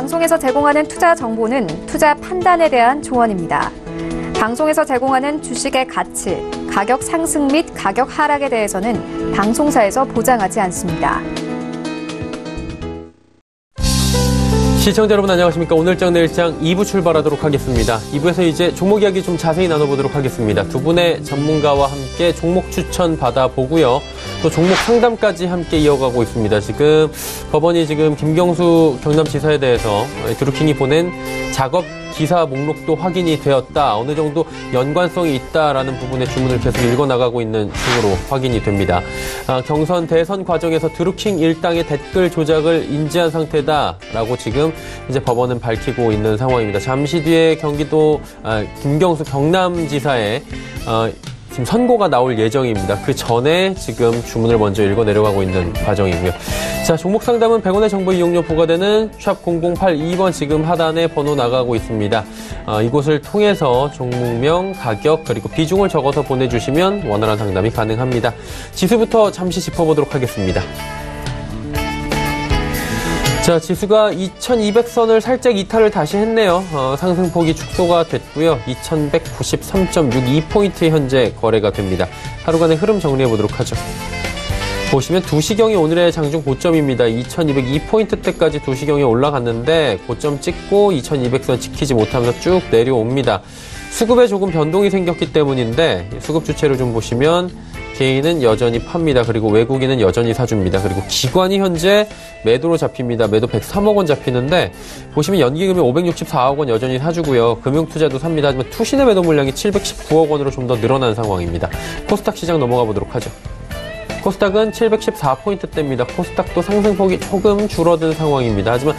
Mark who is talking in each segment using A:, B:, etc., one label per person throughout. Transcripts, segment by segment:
A: 방송에서 제공하는 투자 정보는 투자 판단에 대한 조언입니다. 방송에서 제공하는 주식의 가치, 가격 상승 및 가격 하락에 대해서는 방송사에서 보장하지 않습니다.
B: 시청자 여러분 안녕하십니까. 오늘장 내일장 2부 출발하도록 하겠습니다. 2부에서 이제 종목 이야기 좀 자세히 나눠보도록 하겠습니다. 두 분의 전문가와 함께 종목 추천 받아보고요. 또 종목 상담까지 함께 이어가고 있습니다. 지금 법원이 지금 김경수 경남지사에 대해서 드루킹이 보낸 작업 기사 목록도 확인이 되었다. 어느 정도 연관성이 있다라는 부분의 주문을 계속 읽어나가고 있는 중으로 확인이 됩니다. 경선 대선 과정에서 드루킹 일당의 댓글 조작을 인지한 상태다라고 지금 이제 법원은 밝히고 있는 상황입니다. 잠시 뒤에 경기도 김경수 경남지사의 지금 선고가 나올 예정입니다. 그 전에 지금 주문을 먼저 읽어 내려가고 있는 과정이고요. 자, 종목 상담은 100원의 정보 이용료 부과되는 샵 0082번 지금 하단에 번호 나가고 있습니다. 이곳을 통해서 종목명, 가격, 그리고 비중을 적어서 보내주시면 원활한 상담이 가능합니다. 지수부터 잠시 짚어보도록 하겠습니다. 자, 지수가 2200선을 살짝 이탈을 다시 했네요. 상승폭이 축소가 됐고요. 2193.62포인트 현재 거래가 됩니다. 하루간의 흐름 정리해 보도록 하죠. 보시면 2시경이 오늘의 장중 고점입니다. 2202포인트대까지 2시경에 올라갔는데 고점 찍고 2200선 지키지 못하면서 쭉 내려옵니다. 수급에 조금 변동이 생겼기 때문인데 수급 주체를 좀 보시면 개인은 여전히 팝니다. 그리고 외국인은 여전히 사줍니다. 그리고 기관이 현재 매도로 잡힙니다. 매도 103억 원 잡히는데 보시면 연기금이 564억 원 여전히 사주고요. 금융투자도 삽니다. 하지만 투신의 매도 물량이 719억 원으로 좀 더 늘어난 상황입니다. 코스닥 시장 넘어가 보도록 하죠. 코스닥은 714포인트대입니다. 코스닥도 상승폭이 조금 줄어든 상황입니다. 하지만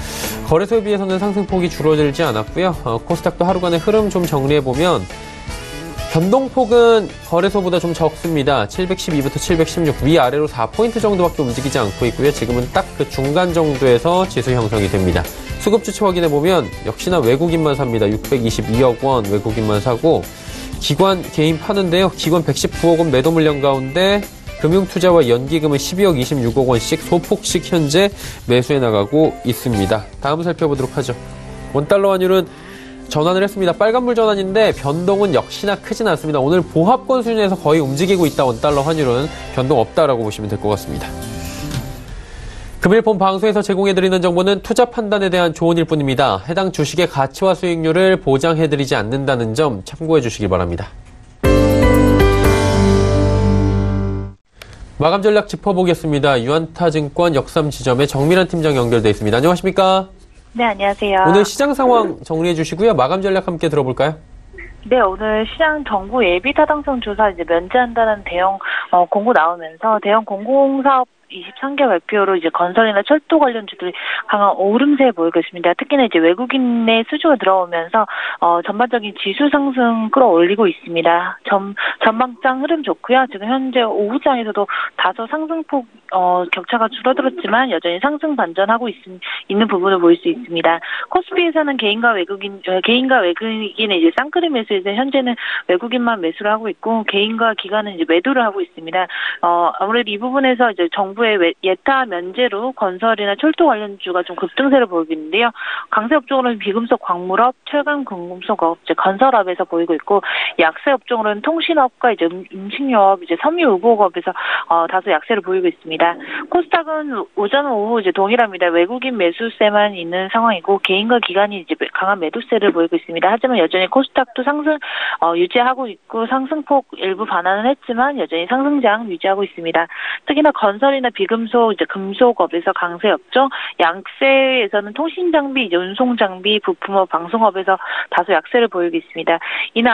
B: 거래소에 비해서는 상승폭이 줄어들지 않았고요. 코스닥도 하루간의 흐름 좀 정리해보면 변동폭은 거래소보다 좀 적습니다. 712부터 716 위아래로 4포인트 정도밖에 움직이지 않고 있고요. 지금은 딱 그 중간 정도에서 지수 형성이 됩니다. 수급 주체 확인해보면 역시나 외국인만 삽니다. 622억 원 외국인만 사고 기관 개인 파는데요. 기관 119억 원 매도 물량 가운데 금융투자와 연기금은 12억 26억 원씩 소폭씩 현재 매수해 나가고 있습니다. 다음 살펴보도록 하죠. 원달러 환율은 전환을 했습니다. 빨간불 전환인데 변동은 역시나 크진 않습니다. 오늘 보합권 수준에서 거의 움직이고 있다. 원달러 환율은 변동 없다라고 보시면 될 것 같습니다. 금일 본 방송에서 제공해드리는 정보는 투자 판단에 대한 조언일 뿐입니다. 해당 주식의 가치와 수익률을 보장해드리지 않는다는 점 참고해 주시기 바랍니다. 마감 전략 짚어보겠습니다. 유안타증권 역삼지점의 정밀한 팀장 연결돼 있습니다. 안녕하십니까?
C: 네, 안녕하세요.
B: 오늘 시장 상황 정리해 주시고요. 마감 전략 함께 들어볼까요?
C: 네, 오늘 시장 정부 예비 타당성 조사 이제 면제한다는 대형 공고 나오면서 대형 공공사업 23개 발표로 이제 건설이나 철도 관련주들이 강한 오름세에 보이고 있습니다. 특히나 이제 외국인의 수주가 들어오면서 전반적인 지수 상승 끌어올리고 있습니다. 전망장 흐름 좋고요. 지금 현재 오후장에서도 다소 상승폭 격차가 줄어들었지만 여전히 상승 반전하고 있는 부분을 보일 수 있습니다. 코스피에서는 개인과 외국인의 이제 쌍끌이 매수에서 현재는 외국인만 매수를 하고 있고 개인과 기관은 이제 매도를 하고 있습니다. 아무래도 이 부분에서 이제 정부의 예타 면제로 건설이나 철도 관련주가 좀 급등세를 보이고 있는데요. 강세 업종으로는 비금속 광물업, 철강 금속업, 이제 건설업에서 보이고 있고 약세 업종으로는 통신업과 이제 음식료업, 이제 섬유의복업에서 다소 약세를 보이고 있습니다. 코스닥은 오전 오후 이제 동일합니다. 외국인 매수세만 있는 상황이고 개인과 기관이 이제 강한 매도세를 보이고 있습니다. 하지만 여전히 코스닥도 상승 유지하고 있고 상승폭 일부 반환은 했지만 여전히 상승장 유지하고 있습니다. 특히나 건설이나 비금속, 이제 금속업에서 강세 업종, 약세에서는 통신장비, 운송장비, 부품업, 방송업에서 다소 약세를 보이고 있습니다. 이는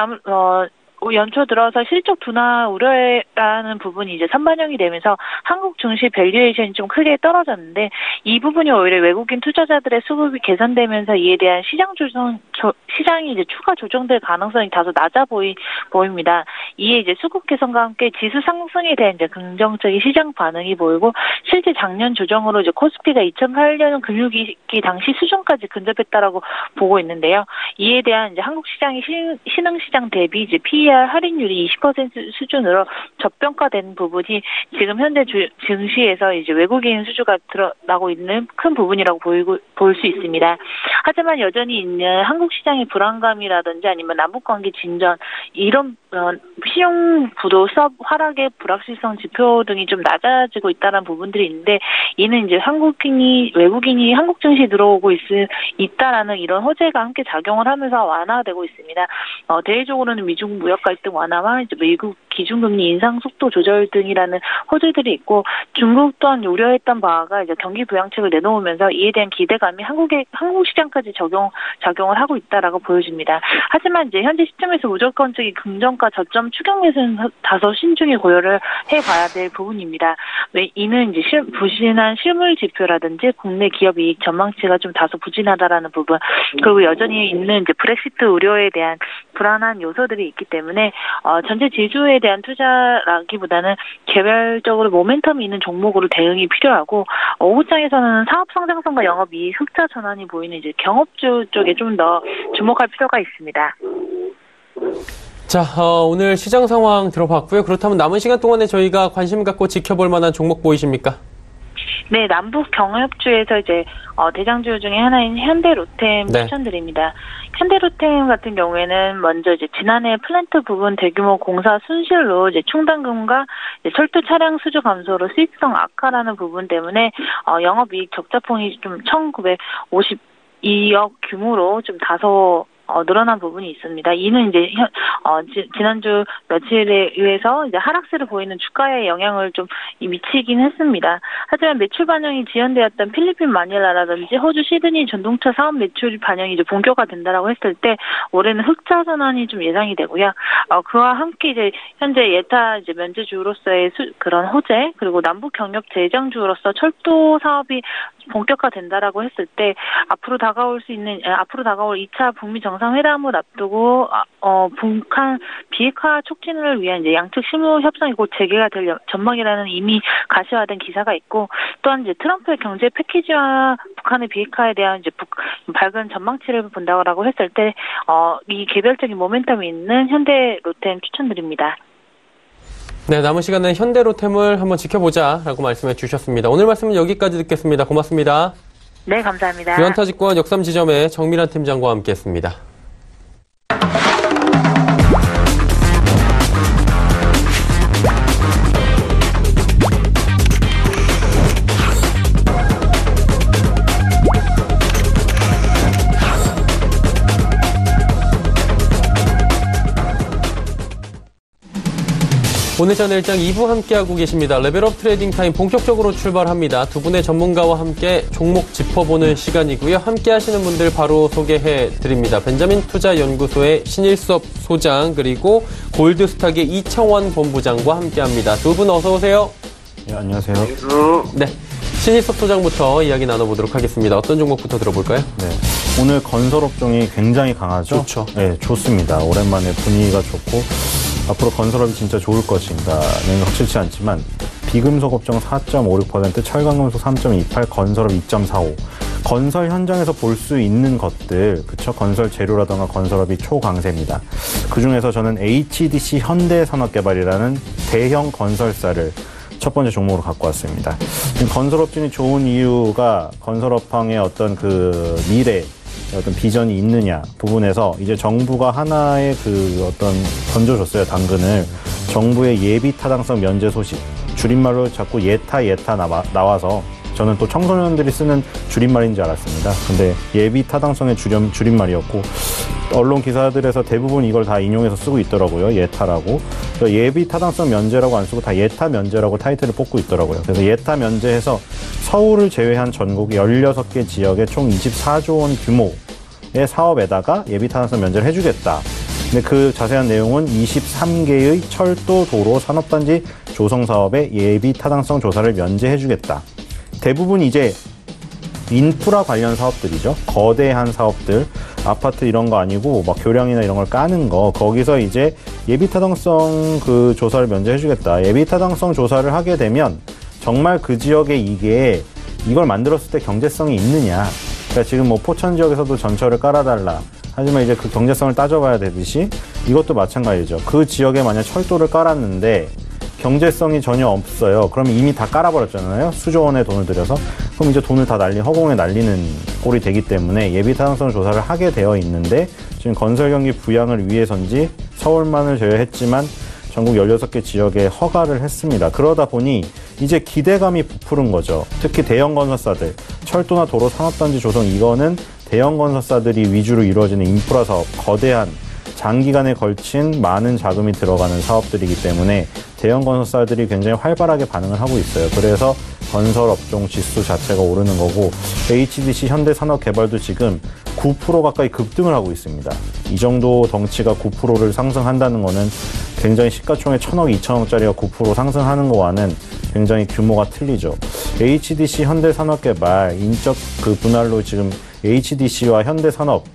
C: 연초 들어서 실적 둔화 우려라는 부분이 이제 선반영이 되면서 한국 증시 밸류에이션이 좀 크게 떨어졌는데 이 부분이 오히려 외국인 투자자들의 수급이 개선되면서 이에 대한 시장이 이제 추가 조정될 가능성이 다소 낮아 보입니다. 이에 이제 수급 개선과 함께 지수 상승에 대한 이제 긍정적인 시장 반응이 보이고 실제 작년 조정으로 이제 코스피가 2008년 금융위기 당시 수준까지 근접했다라고 보고 있는데요. 이에 대한 이제 한국 시장이 신흥 시장 대비 이제 PE PER 할인율이 20% 수준으로 저평가된 부분이 지금 현재 증시에서 이제 외국인 수주가 드러나고 있는 큰 부분이라고 볼 수 있습니다. 하지만 여전히 있는 한국 시장의 불안감이라든지 아니면 남북 관계 진전 이런 신용 부도 수업 하락의 불확실성 지표 등이 좀 낮아지고 있다는 부분들이 있는데 이는 이제 외국인이 한국 증시에 들어오고 있다라는 이런 호재가 함께 작용을 하면서 완화되고 있습니다. 대외적으로는 미중 무역 갈등 완화와 이제 미국 기준금리 인상 속도 조절 등이라는 호재들이 있고 중국 또한 우려했던 바가 이제 경기 부양책을 내놓으면서 이에 대한 기대감이 한국 시장까지 작용을 하고 있다라고 보여집니다. 하지만 이제 현재 시점에서 무조건적인 긍정과 저점 추경 매수는 다소 신중히 고려를 해봐야 될 부분입니다. 이는 이제 부진한 실물 지표라든지 국내 기업 이익 전망치가 좀 다소 부진하다라는 부분 그리고 여전히 있는 이제 브렉시트 우려에 대한 불안한 요소들이 있기 때문에 전체 지수에 대한 투자라기보다는 개별적으로 모멘텀이 있는 종목으로 대응이 필요하고 오후장에서는 사업 성장성과 영업이익 흑자 전환이 보이는 이제 경업주 쪽에 좀 더 주목할 필요가 있습니다.
B: 자, 오늘 시장 상황 들어봤고요. 그렇다면 남은 시간 동안에 저희가 관심 갖고 지켜볼 만한 종목 보이십니까?
C: 네, 남북 경협주에서 이제 대장주 중에 하나인 현대로템
B: 네.
C: 추천드립니다. 현대로템 같은 경우에는 먼저 이제 지난해 플랜트 부분 대규모 공사 손실로 이제 충당금과 이제 철도 차량 수주 감소로 수익성 악화라는 부분 때문에 영업이익 적자폭이 좀 1,952억 규모로 좀 다소 늘어난 부분이 있습니다. 이는 이제 지난주 며칠에 의해서 이제 하락세를 보이는 주가에 영향을 좀 미치긴 했습니다. 하지만 매출 반영이 지연되었던 필리핀 마닐라라든지 호주 시드니 전동차 사업 매출 반영이 이제 본격화된다라고 했을 때 올해는 흑자 전환이 좀 예상이 되고요. 그와 함께 이제 현재 예타 이제 면제주로서의 그런 호재 그리고 남북 경협 대장주로서 철도 사업이 본격화된다라고 했을 때 앞으로 다가올 2차 북미 정상회담을 앞두고 북한 비핵화 촉진을 위한 이제 양측 실무 협상이 곧 재개가 될 전망이라는 이미 가시화된 기사가 있고 또한 이제 트럼프의 경제 패키지와 북한의 비핵화에 대한 이제 밝은 전망치를 본다고 했을 때 이 개별적인 모멘텀이 있는 현대로템 추천드립니다.
B: 네, 남은 시간은 현대로템을 한번 지켜보자라고 말씀해 주셨습니다. 오늘 말씀은 여기까지 듣겠습니다. 고맙습니다.
C: 네, 감사합니다.
B: 유한타증권 역삼지점의 정밀환 팀장과 함께했습니다. 오늘 저널장 2부 함께하고 계십니다. 레벨업 트레이딩 타임 본격적으로 출발합니다. 두 분의 전문가와 함께 종목 짚어보는 시간이고요. 함께 하시는 분들 바로 소개해드립니다. 벤자민 투자연구소의 신일섭 소장 그리고 골드스탁의 이청원 본부장과 함께합니다. 두 분 어서 오세요.
D: 네, 안녕하세요.
B: 네, 신일섭 소장부터 이야기 나눠보도록 하겠습니다. 어떤 종목부터 들어볼까요?
D: 네, 오늘 건설업종이 굉장히 강하죠?
B: 좋죠.
D: 네, 좋습니다. 오랜만에 분위기가 좋고 앞으로 건설업이 진짜 좋을 것인가는 확실치 않지만 비금속 업종 4.56%, 철강금속 3.28%, 건설업 2.45%. 건설 현장에서 볼 수 있는 것들, 그쵸? 건설 재료라던가 건설업이 초강세입니다. 그 중에서 저는 HDC 현대산업개발이라는 대형 건설사를 첫 번째 종목으로 갖고 왔습니다. 지금 건설업진이 좋은 이유가 건설업황의 어떤 그 미래, 어떤 비전이 있느냐 부분에서 이제 정부가 하나의 그 어떤 던져줬어요. 당근을. 정부의 예비 타당성 면제 소식. 줄임말로 자꾸 예타 나와서 저는 또 청소년들이 쓰는 줄임말인 줄 알았습니다. 근데 예비 타당성의 줄임말이었고 언론 기사들에서 대부분 이걸 다 인용해서 쓰고 있더라고요. 예타라고. 예비 타당성 면제라고 안 쓰고 다 예타 면제라고 타이틀을 뽑고 있더라고요. 그래서 예타 면제해서 서울을 제외한 전국 16개 지역에 총 24조 원 규모의 사업에다가 예비 타당성 면제를 해주겠다. 근데 그 자세한 내용은 23개의 철도, 도로, 산업단지 조성 사업의 예비 타당성 조사를 면제해주겠다. 대부분 이제 인프라 관련 사업들이죠. 거대한 사업들, 아파트 이런 거 아니고 막 교량이나 이런 걸 까는 거, 거기서 이제 예비타당성 그 조사를 면제해주겠다. 예비타당성 조사를 하게 되면 정말 그 지역에 이걸 만들었을 때 경제성이 있느냐. 그러니까 지금 뭐 포천 지역에서도 전철을 깔아달라. 하지만 이제 그 경제성을 따져봐야 되듯이 이것도 마찬가지죠. 그 지역에 만약 철도를 깔았는데 경제성이 전혀 없어요. 그럼 이미 다 깔아버렸잖아요. 수조 원의 돈을 들여서. 그럼 이제 돈을 다 허공에 날리는 꼴이 되기 때문에 예비 타당성 조사를 하게 되어 있는데 지금 건설 경기 부양을 위해서인지 서울만을 제외했지만 전국 16개 지역에 허가를 했습니다. 그러다 보니 이제 기대감이 부푸른 거죠. 특히 대형 건설사들, 철도나 도로 산업단지 조성, 이거는 대형 건설사들이 위주로 이루어지는 인프라 사업, 거대한 장기간에 걸친 많은 자금이 들어가는 사업들이기 때문에 대형 건설사들이 굉장히 활발하게 반응을 하고 있어요. 그래서 건설업종 지수 자체가 오르는 거고 HDC 현대산업개발도 지금 9% 가까이 급등을 하고 있습니다. 이 정도 덩치가 9%를 상승한다는 거는 굉장히 시가총액 1,000억, 2,000억짜리가 9% 상승하는 거와는 굉장히 규모가 틀리죠. HDC 현대산업개발 인적 그 분할로 지금 HDC와 현대산업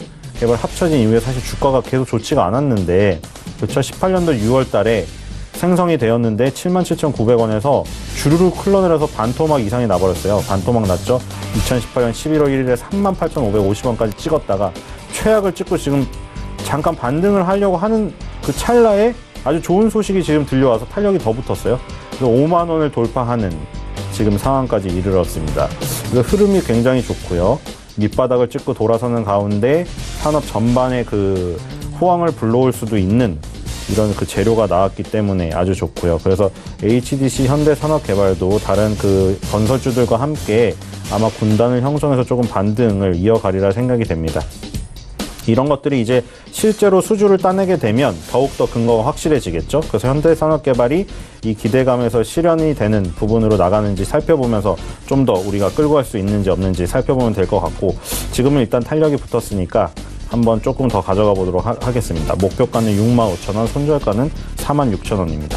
D: 개발 합쳐진 이후에 사실 주가가 계속 좋지가 않았는데 2018년도 6월 달에 생성이 되었는데 77,900원에서 주르륵 흘러내려서 반토막 이상이 나버렸어요. 반토막 났죠. 2018년 11월 1일에 38,550원까지 찍었다가 최악을 찍고 지금 잠깐 반등을 하려고 하는 그 찰나에 아주 좋은 소식이 지금 들려와서 탄력이 더 붙었어요. 그래서 5만 원을 돌파하는 지금 상황까지 이르렀습니다. 그래서 흐름이 굉장히 좋고요. 밑바닥을 찍고 돌아서는 가운데 산업 전반에 그 호황을 불러올 수도 있는 이런 그 재료가 나왔기 때문에 아주 좋고요. 그래서 HDC 현대산업개발도 다른 그 건설주들과 함께 아마 군단을 형성해서 조금 반등을 이어가리라 생각이 됩니다. 이런 것들이 이제 실제로 수주를 따내게 되면 더욱더 근거가 확실해지겠죠. 그래서 현대산업개발이 이 기대감에서 실현이 되는 부분으로 나가는지 살펴보면서 좀 더 우리가 끌고 갈 수 있는지 없는지 살펴보면 될 것 같고 지금은 일단 탄력이 붙었으니까 한번 조금 더 가져가 보도록 하겠습니다. 목표가는 65,000원, 손절가는 46,000원입니다.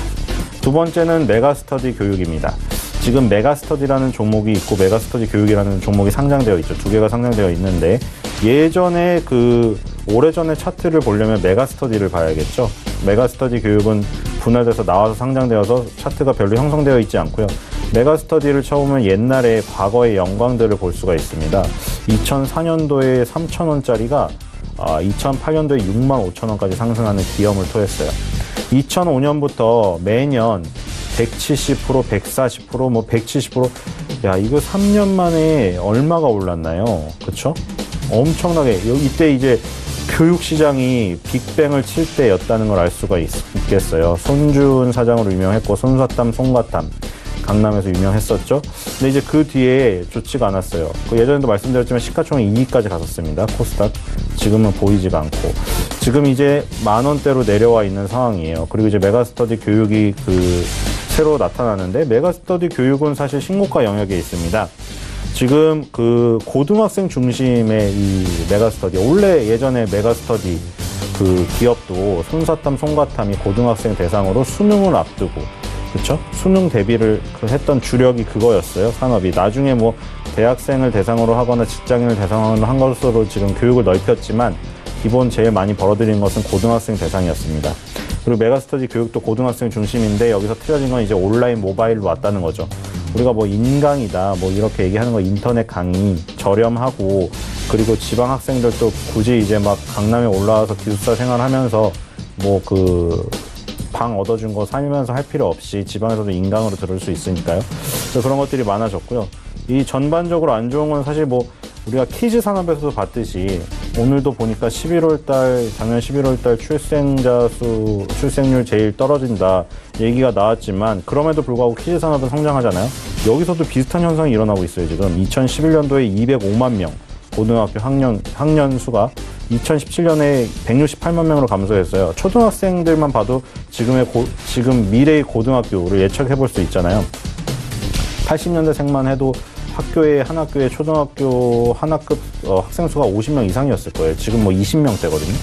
D: 두 번째는 메가스터디 교육입니다. 지금 메가스터디라는 종목이 있고 메가스터디 교육이라는 종목이 상장되어 있죠. 두 개가 상장되어 있는데 예전에 그 오래전에 차트를 보려면 메가스터디를 봐야겠죠. 메가스터디 교육은 분할돼서 나와서 상장되어서 차트가 별로 형성되어 있지 않고요. 메가스터디를 쳐보면 옛날에 과거의 영광들을 볼 수가 있습니다. 2004년도에 3,000원짜리가 2008년도에 65,000원까지 상승하는 기염을 토했어요. 2005년부터 매년 170%, 140%, 뭐 170%. 야, 이거 3년 만에 얼마가 올랐나요? 그쵸? 엄청나게. 이때 이제 교육 시장이 빅뱅을 칠 때였다는 걸 알 수가 있겠어요. 손준 사장으로 유명했고, 손사탐, 송가탐. 강남에서 유명했었죠. 근데 이제 그 뒤에 좋지가 않았어요. 그 예전에도 말씀드렸지만 시가총액 2위까지 갔었습니다. 코스닥. 지금은 보이지가 않고. 지금 이제 10,000원대로 내려와 있는 상황이에요. 그리고 이제 메가스터디 교육이 새로 나타나는데 메가스터디 교육은 사실 신고가 영역에 있습니다. 지금 그 고등학생 중심의 이 메가스터디, 원래 예전에 메가스터디 그 기업도 손사탐, 송가탐이 고등학생 대상으로 수능을 앞두고 그렇죠? 수능 대비를 했던 주력이 그거였어요. 산업이. 나중에 뭐 대학생을 대상으로 하거나 직장인을 대상으로 한 것으로 지금 교육을 넓혔지만 기본 제일 많이 벌어들인 것은 고등학생 대상이었습니다. 그리고 메가스터디 교육도 고등학생 중심인데 여기서 틀어진 건 이제 온라인 모바일로 왔다는 거죠. 우리가 뭐 인강이다 뭐 이렇게 얘기하는 거 인터넷 강의 저렴하고 그리고 지방 학생들도 굳이 이제 막 강남에 올라와서 기숙사 생활하면서 뭐 방 얻어준 거 살면서 할 필요 없이 지방에서도 인강으로 들을 수 있으니까요. 그래서 그런 것들이 많아졌고요. 이 전반적으로 안 좋은 건 사실 뭐 우리가 키즈 산업에서도 봤듯이 오늘도 보니까 작년 11월 달 출생률 제일 떨어진다 얘기가 나왔지만 그럼에도 불구하고 키즈 산업은 성장하잖아요. 여기서도 비슷한 현상이 일어나고 있어요. 지금 2011년도에 205만 명 고등학교 학년 수가 2017년에 168만 명으로 감소했어요. 초등학생들만 봐도 지금 미래의 고등학교를 예측해 볼 수 있잖아요. 80년대생만 해도 한 학교에 초등학교 한 학급 학생 수가 50명 이상이었을 거예요. 지금 뭐 20명대거든요.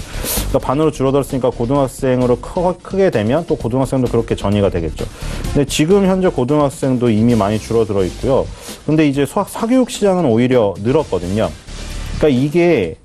D: 그러니까 반으로 줄어들었으니까 고등학생으로 크게 되면 또 고등학생도 그렇게 전이가 되겠죠. 근데 지금 현재 고등학생도 이미 많이 줄어들어 있고요. 근데 이제 사교육 시장은 오히려 늘었거든요. 그러니까 이게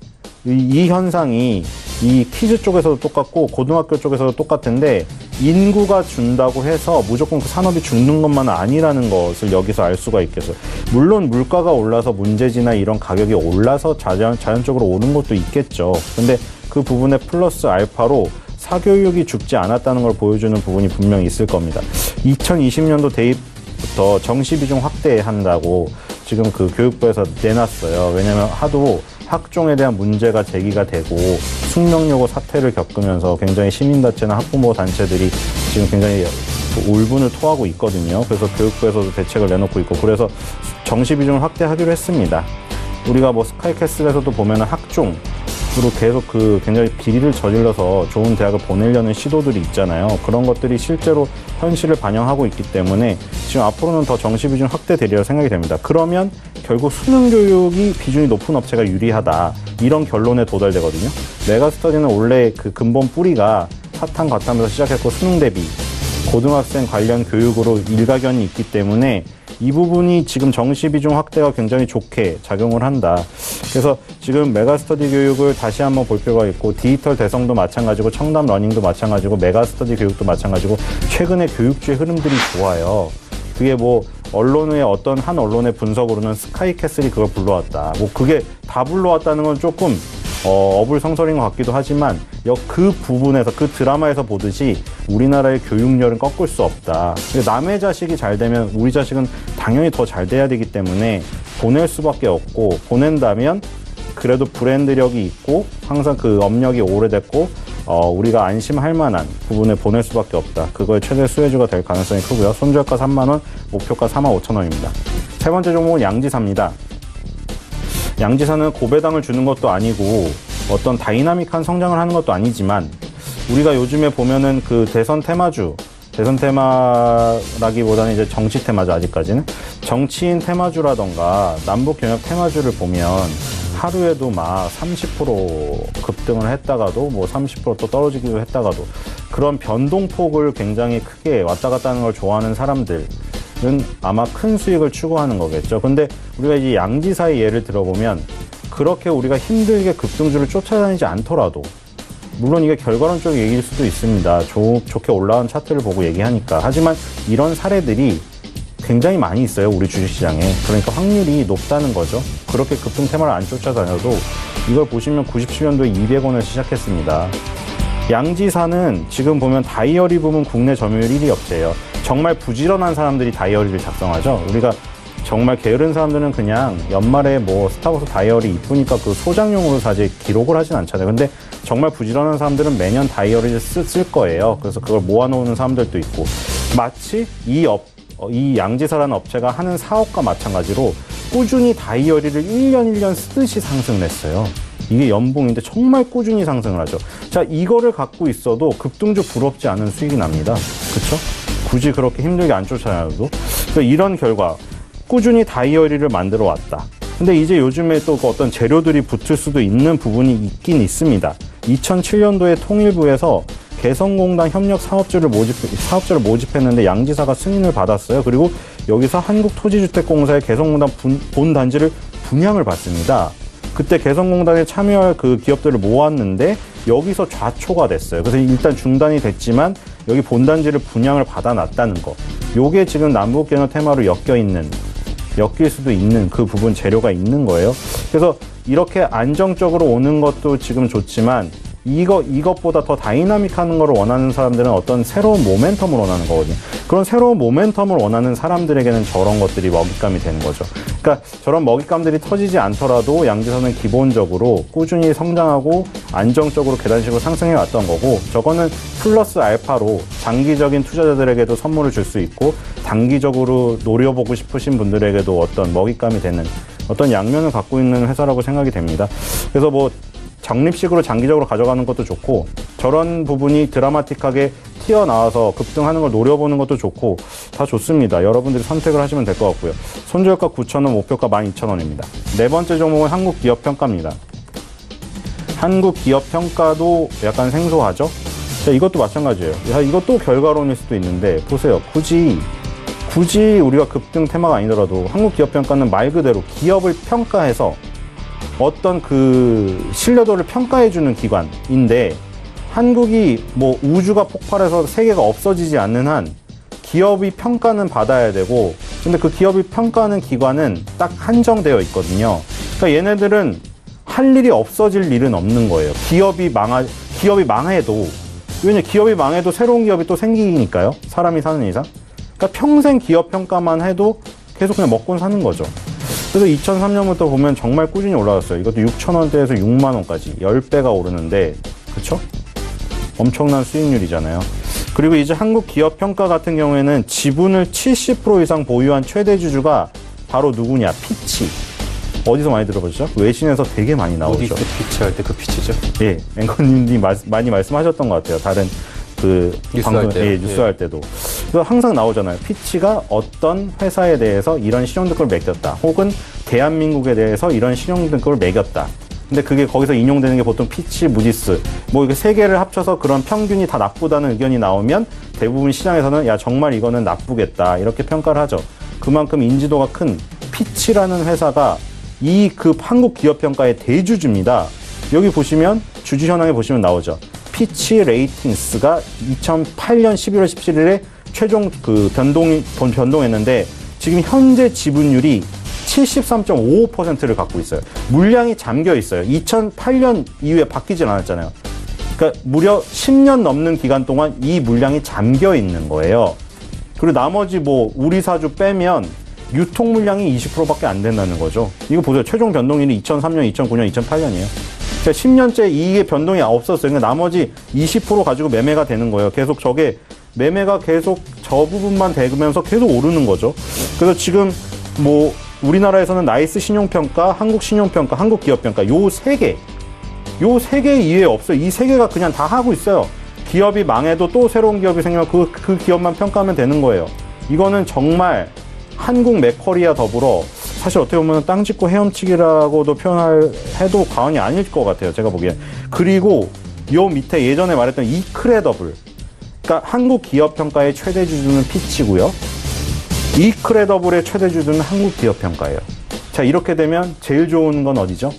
D: 이 현상이 이 키즈 쪽에서도 똑같고 고등학교 쪽에서도 똑같은데 인구가 준다고 해서 무조건 그 산업이 죽는 것만은 아니라는 것을 여기서 알 수가 있겠어요. 물론 물가가 올라서 문제지나 이런 가격이 올라서 자연적으로 오는 것도 있겠죠. 근데 그 부분에 플러스 알파로 사교육이 죽지 않았다는 걸 보여주는 부분이 분명히 있을 겁니다. 2020년도 대입부터 정시 비중 확대한다고 지금 그 교육부에서 내놨어요. 왜냐하면 하도 학종에 대한 문제가 제기가 되고 숙명여고 사태를 겪으면서 굉장히 시민단체나 학부모 단체들이 지금 굉장히 울분을 토하고 있거든요. 그래서 교육부에서도 대책을 내놓고 있고, 그래서 정시 비중을 확대하기로 했습니다. 우리가 뭐 스카이캐슬에서도 보면은 학종으로 계속 그 굉장히 비리를 저질러서 좋은 대학을 보내려는 시도들이 있잖아요. 그런 것들이 실제로 현실을 반영하고 있기 때문에 지금 앞으로는 더 정시 비중 확대되리라 생각이 됩니다. 그러면 결국 수능 교육이 비중이 높은 업체가 유리하다, 이런 결론에 도달되거든요. 메가스터디는 원래 그 근본 뿌리가 사탕 과탐에서 시작했고 수능 대비 고등학생 관련 교육으로 일가견이 있기 때문에 이 부분이 지금 정시 비중 확대가 굉장히 좋게 작용을 한다. 그래서 지금 메가스터디 교육을 다시 한번 볼 필요가 있고, 디지털 대성도 마찬가지고 청담 러닝도 마찬가지고 메가스터디 교육도 마찬가지고 최근에 교육주의 흐름들이 좋아요. 그게 뭐 언론의 어떤 한 언론의 분석으로는 스카이캐슬이 그걸 불러왔다, 뭐 그게 다 불러왔다는 건 조금 어불성설인 것 같기도 하지만 그 부분에서, 그 드라마에서 보듯이 우리나라의 교육열은 꺾을 수 없다. 남의 자식이 잘 되면 우리 자식은 당연히 더 잘 돼야 되기 때문에 보낼 수밖에 없고, 보낸다면 그래도 브랜드력이 있고 항상 그 업력이 오래됐고 우리가 안심할 만한 부분에 보낼 수밖에 없다. 그거의 최대 수혜주가 될 가능성이 크고요. 손절가 3만 원, 목표가 45,000원입니다. 세 번째 종목은 양지사입니다. 양지사는 고배당을 주는 것도 아니고 어떤 다이나믹한 성장을 하는 것도 아니지만, 우리가 요즘에 보면은 그 대선 테마라기보다는 이제 정치 테마죠. 아직까지는 정치인 테마주라던가 남북 경협 테마주를 보면 하루에도 막 30% 급등을 했다가도 뭐 30% 또 떨어지기도 했다가도, 그런 변동폭을 굉장히 크게 왔다 갔다 하는 걸 좋아하는 사람들 은 아마 큰 수익을 추구하는 거겠죠. 근데 우리가 이제 양지사의 예를 들어보면 그렇게 우리가 힘들게 급등주를 쫓아다니지 않더라도, 물론 이게 결과론적 얘기일 수도 있습니다. 좋게 올라온 차트를 보고 얘기하니까. 하지만 이런 사례들이 굉장히 많이 있어요, 우리 주식시장에. 그러니까 확률이 높다는 거죠. 그렇게 급등 테마를 안 쫓아다녀도 이걸 보시면 97년도에 200원을 시작했습니다. 양지사는 지금 보면 다이어리 부문 국내 점유율 1위 업체예요. 정말 부지런한 사람들이 다이어리를 작성하죠. 우리가 정말 게으른 사람들은 그냥 연말에 뭐 스타벅스 다이어리 이쁘니까 그 소장용으로 사실 기록을 하진 않잖아요. 근데 정말 부지런한 사람들은 매년 다이어리를 쓸 거예요. 그래서 그걸 모아놓는 사람들도 있고, 마치 이 양지사라는 업체가 하는 사업과 마찬가지로 꾸준히 다이어리를 1년 쓰듯이 상승을 했어요. 이게 연봉인데 정말 꾸준히 상승을 하죠. 자, 이거를 갖고 있어도 급등주 부럽지 않은 수익이 납니다. 그쵸? 굳이 그렇게 힘들게 안 쫓아다녀도. 그래서 이런 결과, 꾸준히 다이어리를 만들어 왔다. 근데 이제 요즘에 또 어떤 재료들이 붙을 수도 있는 부분이 있긴 있습니다. 2007년도에 통일부에서 개성공단 협력 사업주를 모집했는데 양지사가 승인을 받았어요. 그리고 여기서 한국토지주택공사의 개성공단 본 단지를 분양을 받습니다. 그때 개성공단에 참여할 그 기업들을 모았는데 여기서 좌초가 됐어요. 그래서 일단 중단이 됐지만 여기 본단지를 분양을 받아놨다는 거. 요게 지금 남북경협 테마로 엮일 수도 있는 그 부분 재료가 있는 거예요. 그래서 이렇게 안정적으로 오는 것도 지금 좋지만 이것보다 더 다이나믹한 걸 원하는 사람들은 어떤 새로운 모멘텀을 원하는 거거든요. 그런 새로운 모멘텀을 원하는 사람들에게는 저런 것들이 먹잇감이 되는 거죠. 그러니까 저런 먹잇감들이 터지지 않더라도 양지사는 기본적으로 꾸준히 성장하고 안정적으로 계단식으로 상승해 왔던 거고, 저거는 플러스 알파로 장기적인 투자자들에게도 선물을 줄 수 있고 단기적으로 노려보고 싶으신 분들에게도 어떤 먹잇감이 되는 어떤 양면을 갖고 있는 회사라고 생각이 됩니다. 그래서 뭐 적립식으로 장기적으로 가져가는 것도 좋고, 저런 부분이 드라마틱하게 튀어나와서 급등하는 걸 노려보는 것도 좋고, 다 좋습니다. 여러분들이 선택을 하시면 될 것 같고요. 손절가 9,000원, 목표가 12,000원입니다. 네 번째 종목은 한국기업평가입니다. 한국기업평가도 약간 생소하죠? 자, 이것도 마찬가지예요. 자, 이것도 결과론일 수도 있는데, 보세요. 굳이 우리가 급등 테마가 아니더라도 한국기업평가는 말 그대로 기업을 평가해서 어떤 그 신뢰도를 평가해주는 기관인데, 한국이 뭐 우주가 폭발해서 세계가 없어지지 않는 한 기업이 평가는 받아야 되고, 근데 그 기업이 평가하는 기관은 딱 한정되어 있거든요. 그러니까 얘네들은 할 일이 없어질 일은 없는 거예요. 기업이 망해도 왜냐, 기업이 망해도 새로운 기업이 또 생기니까요. 사람이 사는 이상. 그러니까 평생 기업 평가만 해도 계속 그냥 먹고 사는 거죠. 그래서 2003년부터 보면 정말 꾸준히 올라갔어요. 이것도 6,000원대에서 6만 원까지 10배가 오르는데, 그쵸? 엄청난 수익률이잖아요. 그리고 이제 한국 기업 평가 같은 경우에는 지분을 70% 이상 보유한 최대 주주가 바로 누구냐? 피치. 어디서 많이 들어보셨죠? 외신에서 되게 많이 나오죠.
B: 어디 피치 할 때 그 피치죠?
D: 예, 앵커님이 많이 말씀하셨던 것 같아요. 다른 그
B: 뉴스할 때.
D: 예, 뉴스할 때도. 그래서 항상 나오잖아요. 피치가 어떤 회사에 대해서 이런 신용등급을 매겼다. 혹은 대한민국에 대해서 이런 신용등급을 매겼다. 근데 그게 거기서 인용되는 게 보통 피치, 무디스. 뭐 이게 세 개를 합쳐서 그런 평균이 다 나쁘다는 의견이 나오면 대부분 시장에서는 야, 정말 이거는 나쁘겠다. 이렇게 평가를 하죠. 그만큼 인지도가 큰 피치라는 회사가 이 그 한국 기업 평가의 대주주입니다. 여기 보시면 주주 현황에 보시면 나오죠. 피치 레이팅스가 2008년 11월 17일에 최종 그 변동했는데 지금 현재 지분율이 73.55%를 갖고 있어요. 물량이 잠겨 있어요. 2008년 이후에 바뀌진 않았잖아요. 그러니까 무려 10년 넘는 기간 동안 이 물량이 잠겨 있는 거예요. 그리고 나머지 뭐 우리 사주 빼면 유통 물량이 20%밖에 안 된다는 거죠. 이거 보세요. 최종 변동일이 2003년, 2009년, 2008년이에요. 그러니까 10년째 이게 변동이 없었어요. 그러니까 나머지 20% 가지고 매매가 되는 거예요. 계속 저게 매매가 계속 저 부분만 되면서 계속 오르는 거죠. 그래서 지금 뭐 우리나라에서는 나이스 신용평가, 한국 신용평가, 한국 기업평가 요 세 개 이외에 없어요. 이 세 개가 그냥 다 하고 있어요. 기업이 망해도 또 새로운 기업이 생기면 그 기업만 평가하면 되는 거예요. 이거는 정말 한국 맥커리와 더불어 사실 어떻게 보면 땅 짚고 헤엄치기라고도 해도 과언이 아닐 것 같아요. 제가 보기엔. 그리고 요 밑에 예전에 말했던 이크레더블. 그러니까 한국 기업 평가의 최대 주주는 피치고요. 이크레더블의 최대 주주는 한국 기업 평가예요. 자, 이렇게 되면 제일 좋은 건 어디죠?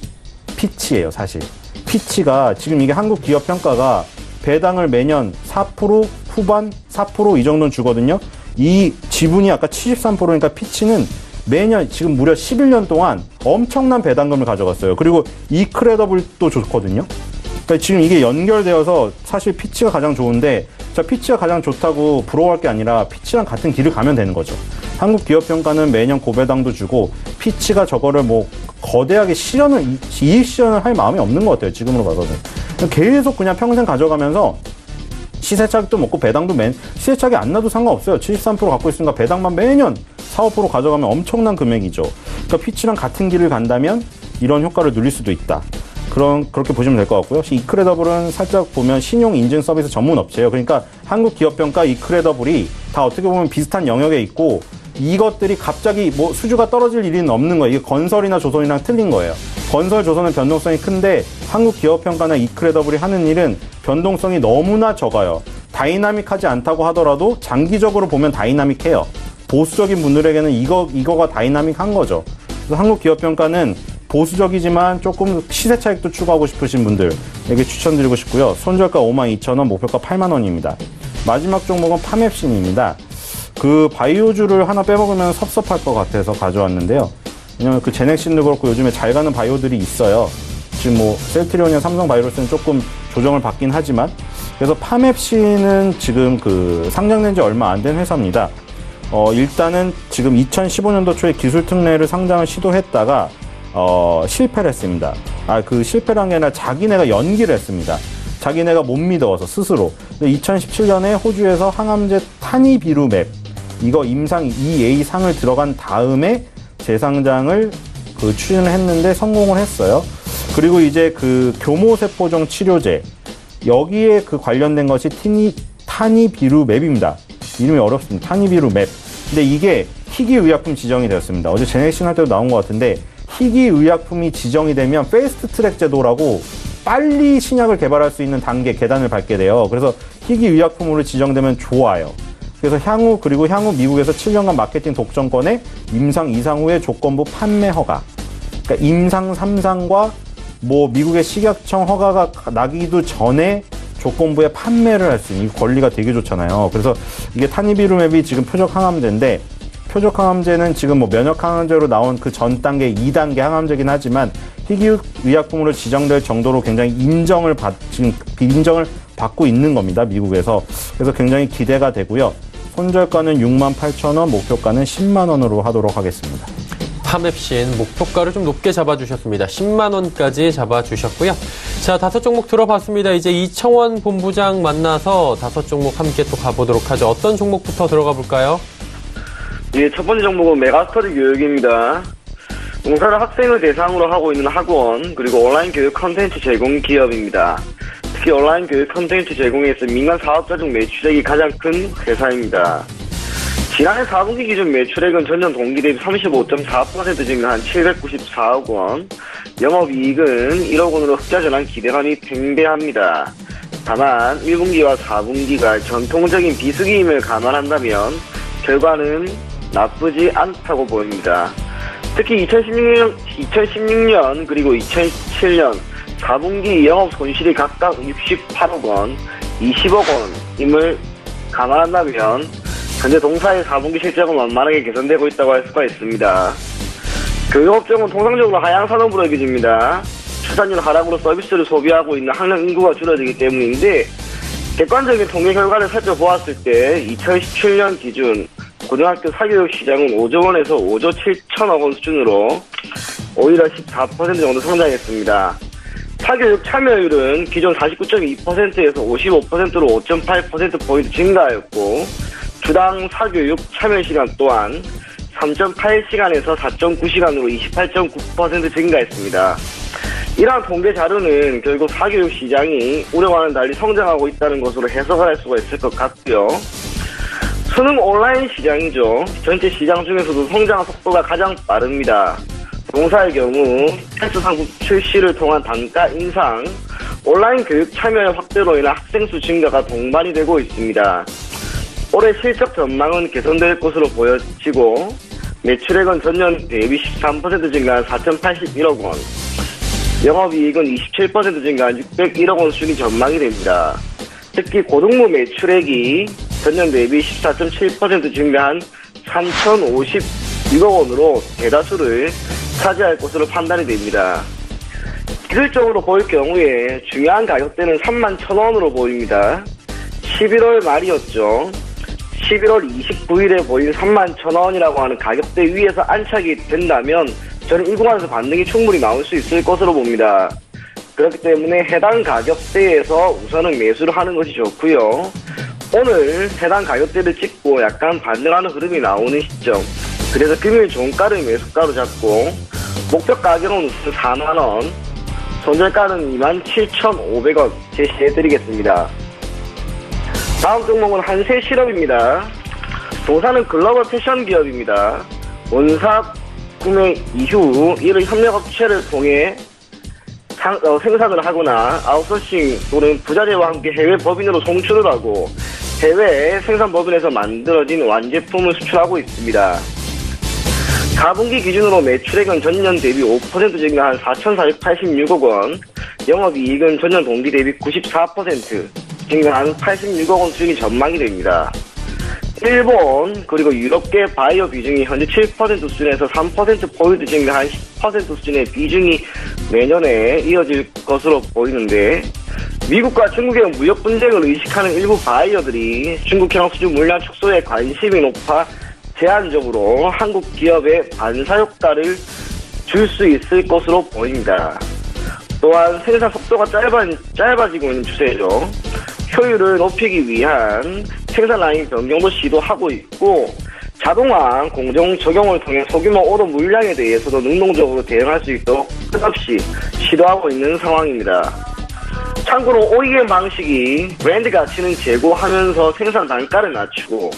D: 피치예요, 사실. 피치가 지금 이게 한국 기업 평가가 배당을 매년 4% 후반 4% 이 정도는 주거든요. 이 지분이 아까 73%니까 피치는 매년 지금 무려 11년 동안 엄청난 배당금을 가져갔어요. 그리고 이크레더블도 좋거든요. 그러니까 지금 이게 연결되어서 사실 피치가 가장 좋은데, 자, 피치가 가장 좋다고 부러워할 게 아니라 피치랑 같은 길을 가면 되는 거죠. 한국 기업 평가는 매년 고배당도 주고 피치가 저거를 뭐 거대하게 이익 실현을 할 마음이 없는 것 같아요. 지금으로 봐서는. 계속 그냥 평생 가져가면서 시세차익도 먹고 배당도 시세차익이 안 나도 상관없어요. 73% 갖고 있으니까 배당만 매년 4, 5% 가져가면 엄청난 금액이죠. 그러니까 피치랑 같은 길을 간다면 이런 효과를 누릴 수도 있다. 그렇게 보시면 될 것 같고요. 이크레더블은 살짝 보면 신용 인증 서비스 전문 업체예요. 그러니까 한국 기업평가 이크레더블이 다 어떻게 보면 비슷한 영역에 있고, 이것들이 갑자기 뭐 수주가 떨어질 일은 없는 거예요. 이게 건설이나 조선이랑 틀린 거예요. 건설, 조선은 변동성이 큰데 한국 기업평가나 이크레더블이 하는 일은 변동성이 너무나 적어요. 다이나믹하지 않다고 하더라도 장기적으로 보면 다이나믹해요. 보수적인 분들에게는 이거가 다이나믹한 거죠. 그래서 한국 기업평가는 보수적이지만 조금 시세 차익도 추구하고 싶으신 분들에게 추천드리고 싶고요. 손절가 52,000원, 목표가 8만원입니다. 마지막 종목은 파맵신입니다. 그 바이오주를 하나 빼먹으면 섭섭할 것 같아서 가져왔는데요. 왜냐면 그 제넥신도 그렇고 요즘에 잘 가는 바이오들이 있어요. 지금 뭐 셀트리온이나 삼성바이오로스는 조금 조정을 받긴 하지만, 그래서 파맵신은 지금 그 상장된 지 얼마 안 된 회사입니다. 일단은 지금 2015년도 초에 기술 특례를 상장을 시도했다가 실패를 했습니다. 그 실패란 게 아니라 자기네가 연기를 했습니다. 자기네가 못 믿어서 스스로. 2017년에 호주에서 항암제 타니비루맵 이거 임상 2A 상을 들어간 다음에 재상장을 추진을 했는데 성공을 했어요. 그리고 이제 그 교모세포종 치료제 여기에 그 관련된 것이 타니비루맵입니다. 이름이 어렵습니다. 타니비루맵. 근데 이게 희귀의약품 지정이 되었습니다. 어제 제넥신 할 때도 나온 것 같은데, 희귀의약품이 지정이 되면 패스트트랙 제도라고 빨리 신약을 개발할 수 있는 계단을 밟게 돼요. 그래서 희귀의약품으로 지정되면 좋아요. 그래서 향후 미국에서 7년간 마케팅 독점권에 임상 2상 후에 조건부 판매 허가. 그러니까 임상 3상과 뭐 미국의 식약청 허가가 나기도 전에 조건부에 판매를 할 수 있는 이 권리가 되게 좋잖아요. 그래서 이게 타니비루맵이 지금 표적 항암제인데, 표적 항암제는 지금 뭐 면역 항암제로 나온 그 전 단계 2단계 항암제긴 하지만 희귀의약품으로 지정될 정도로 굉장히 인정을 받고 있는 겁니다. 미국에서. 그래서 굉장히 기대가 되고요. 손절가는 68,000원, 목표가는 10만 원으로 하도록 하겠습니다.
B: 파맵신 목표가를 좀 높게 잡아주셨습니다. 10만 원까지 잡아주셨고요. 자, 5종목 들어봤습니다. 이제 이청원 본부장 만나서 5종목 함께 또 가보도록 하죠. 어떤 종목부터 들어가 볼까요?
E: 예, 첫 번째 종목은 메가스터디 교육입니다. 봉사를 학생을 대상으로 하고 있는 학원, 그리고 온라인 교육 컨텐츠 제공 기업입니다. 특히 온라인 교육 컨텐츠 제공에서 민간 사업자 중 매출액이 가장 큰 회사입니다. 지난해 4분기 기준 매출액은 전년 동기 대비 35.4% 증가한 794억 원, 영업이익은 1억 원으로 흑자 전환 기대감이 팽배합니다. 다만 1분기와 4분기가 전통적인 비수기임을 감안한다면 결과는 나쁘지 않다고 보입니다. 특히 2016년 그리고 2017년 4분기 영업 손실이 각각 68억 원, 20억 원임을 감안한다면 현재 동사의 4분기 실적은 만만하게 개선되고 있다고 할 수가 있습니다. 교육업종은 통상적으로 하향산업으로 여겨집니다. 출산율 하락으로 서비스를 소비하고 있는 학령 인구가 줄어들기 때문인데 객관적인 통계 결과를 살펴보았을 때 2017년 기준 고등학교 사교육 시장은 5조 원에서 5조 7천억 원 수준으로 오히려 14% 정도 성장했습니다. 사교육 참여율은 기존 49.2%에서 55%로 5.8%포인트 증가하였고 주당 사교육 참여 시간 또한 3.8시간에서 4.9시간으로 28.9% 증가했습니다. 이러한 통계 자료는 결국 사교육 시장이 우려와는 달리 성장하고 있다는 것으로 해석할 수가 있을 것 같고요. 수능 온라인 시장이죠. 전체 시장 중에서도 성장 속도가 가장 빠릅니다. 동사의 경우 테스트 상품 출시를 통한 단가 인상, 온라인 교육 참여의 확대로 인한 학생 수 증가가 동반이 되고 있습니다. 올해 실적 전망은 개선될 것으로 보여지고 매출액은 전년 대비 13% 증가한 4,081억 원, 영업이익은 27% 증가한 601억 원 수준이 전망이 됩니다. 특히 고등부 매출액이 전년 대비 14.7% 증가한 3,056억 원으로 대다수를 차지할 것으로 판단이 됩니다. 기술적으로 볼 경우에 중요한 가격대는 31,000원으로 보입니다. 11월 말이었죠. 11월 29일에 보인 31,000원이라고 하는 가격대 위에서 안착이 된다면 저는 이 구간에서 반등이 충분히 나올 수 있을 것으로 봅니다. 그렇기 때문에 해당 가격대에서 우선은 매수를 하는 것이 좋고요. 오늘 해당 가격대를 찍고 약간 반등하는 흐름이 나오는 시점, 그래서 금요일 종가를 매수가로 잡고 목표 가격은 우선 4만원, 손절가는 27,500원 제시해드리겠습니다. 다음 종목은 한세실업입니다. 동사는 글로벌 패션 기업입니다. 원사 구매 이후 이를 협력업체를 통해 생산을 하거나 아웃소싱 또는 부자재와 함께 해외 법인으로 송출을 하고 해외 생산 법인에서 만들어진 완제품을 수출하고 있습니다. 4분기 기준으로 매출액은 전년 대비 5% 증가한 4,486억 원, 영업이익은 전년 동기 대비 94% 증가한 86억 원 수준이 전망이 됩니다. 일본 그리고 유럽계 바이오 비중이 현재 7% 수준에서 3%포인트 증가한 10% 수준의 비중이 내년에 이어질 것으로 보이는데 미국과 중국의 무역 분쟁을 의식하는 일부 바이어들이 중국형 수주 물량 축소에 관심이 높아 제한적으로 한국 기업에 반사 효과를 줄 수 있을 것으로 보입니다. 또한 생산 속도가 짧아지고 있는 추세죠. 효율을 높이기 위한 생산 라인 변경도 시도하고 있고 자동화 공정 적용을 통해 소규모 오더 물량에 대해서도 능동적으로 대응할 수 있도록 끝없이 시도하고 있는 상황입니다. 참고로 OEM 방식이 브랜드 가치는 제고하면서 생산 단가를 낮추고